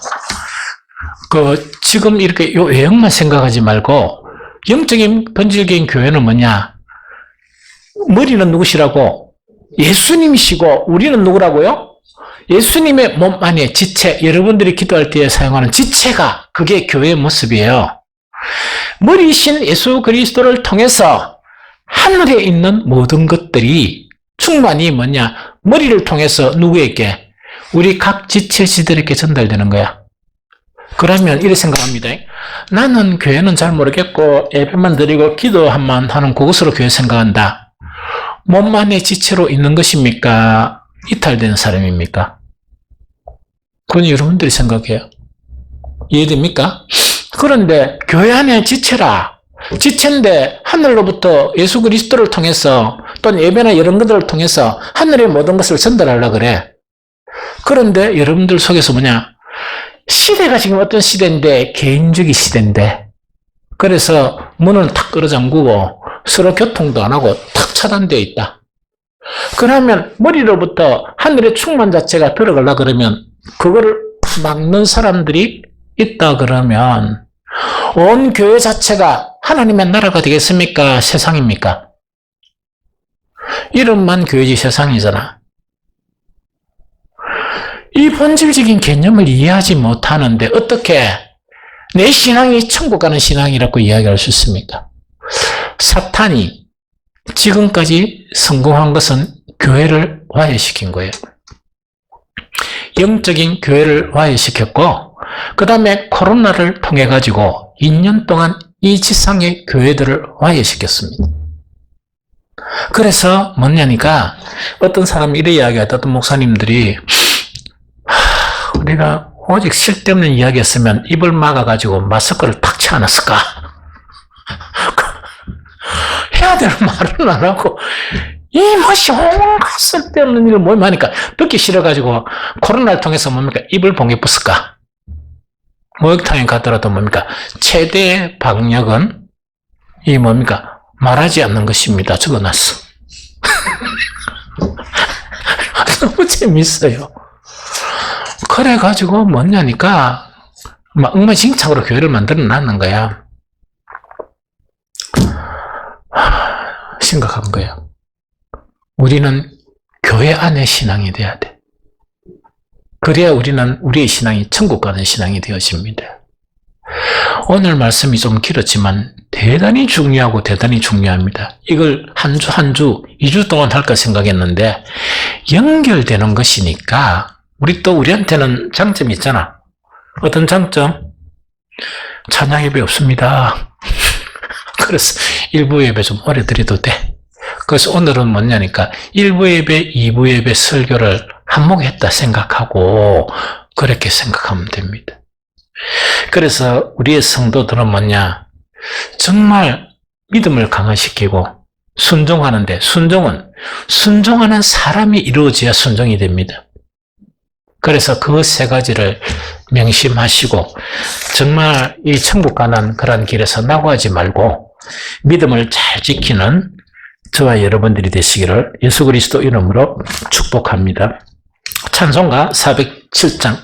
지금 이렇게 요 외형만 생각하지 말고 영적인 본질적인 교회는 뭐냐? 머리는 누구시라고? 예수님이시고 우리는 누구라고요? 예수님의 몸 안에 지체, 여러분들이 기도할 때 사용하는 지체가 그게 교회의 모습이에요. 머리이신 예수 그리스도를 통해서 하늘에 있는 모든 것들이 충만히 뭐냐? 머리를 통해서 누구에게? 우리 각 지체지들에게 전달되는 거야. 그러면 이렇게 생각합니다. 나는 교회는 잘 모르겠고 예배만 드리고 기도만 하는 그것으로 교회 생각한다. 몸 안에 지체로 있는 것입니까? 이탈된 사람입니까? 그건 여러분들이 생각해요. 이해됩니까? 그런데 교회 안에 지체라. 지체인데 하늘로부터 예수 그리스도를 통해서 또는 예배나 이런 것들을 통해서 하늘의 모든 것을 전달하려고 그래. 그런데 여러분들 속에서 뭐냐? 시대가 지금 어떤 시대인데 개인주의 시대인데 그래서 문은 탁 끌어잠그고 서로 교통도 안 하고 탁 차단되어 있다. 그러면 머리로부터 하늘의 충만 자체가 들어가려고 그러면 그거를 막는 사람들이 있다 그러면 온 교회 자체가 하나님의 나라가 되겠습니까? 세상입니까? 이름만 교회지 세상이잖아. 이 본질적인 개념을 이해하지 못하는데 어떻게 내 신앙이 천국 가는 신앙이라고 이야기할 수 있습니까? 사탄이 지금까지 성공한 것은 교회를 화해시킨 거예요. 영적인 교회를 화해시켰고 그 다음에 코로나를 통해 가지고 2년 동안 이 지상의 교회들을 화해시켰습니다. 그래서 뭐냐니까 어떤 사람이 이래 이야기하다 어떤 목사님들이 우리가 오직 쓸데없는 이야기였으면 입을 막아가지고 마스크를 탁 채 않았을까? 해야 될 말은 안 하고 이 뭐시 온갖 쓸데없는 일을 모임 하니까 듣기 싫어가지고 코로나를 통해서 뭡니까? 입을 봉에 붙을까? 목욕탕에 가더라도 뭡니까? 최대 방역은 이 뭡니까? 말하지 않는 것입니다. 적어놨어. 너무 재밌어요. 그래가지고 뭐냐니까 막 엉망진창으로 교회를 만들어 놨는 거야. 심각한 거예요. 우리는 교회 안에 신앙이 돼야 돼. 그래야 우리는 우리의 신앙이 천국 가는 신앙이 되어집니다. 오늘 말씀이 좀 길었지만 대단히 중요하고 대단히 중요합니다. 이걸 한 주 한 주, 2주 동안 할까 생각했는데 연결되는 것이니까 우리한테는 장점이 있잖아. 어떤 장점? 찬양 예배 없습니다. 그래서 1부 예배 좀 오래 드려도 돼. 그래서 오늘은 뭐냐니까 1부 예배, 2부 예배 설교를 한몫했다 생각하고 그렇게 생각하면 됩니다. 그래서 우리의 성도들은 뭐냐? 정말 믿음을 강화시키고 순종하는데 순종하는 사람이 이루어져야 순종이 됩니다. 그래서 그 세 가지를 명심하시고 정말 이 천국 가는 그런 길에서 낙오하지 말고 믿음을 잘 지키는 저와 여러분들이 되시기를 예수 그리스도 이름으로 축복합니다. 찬송가 407장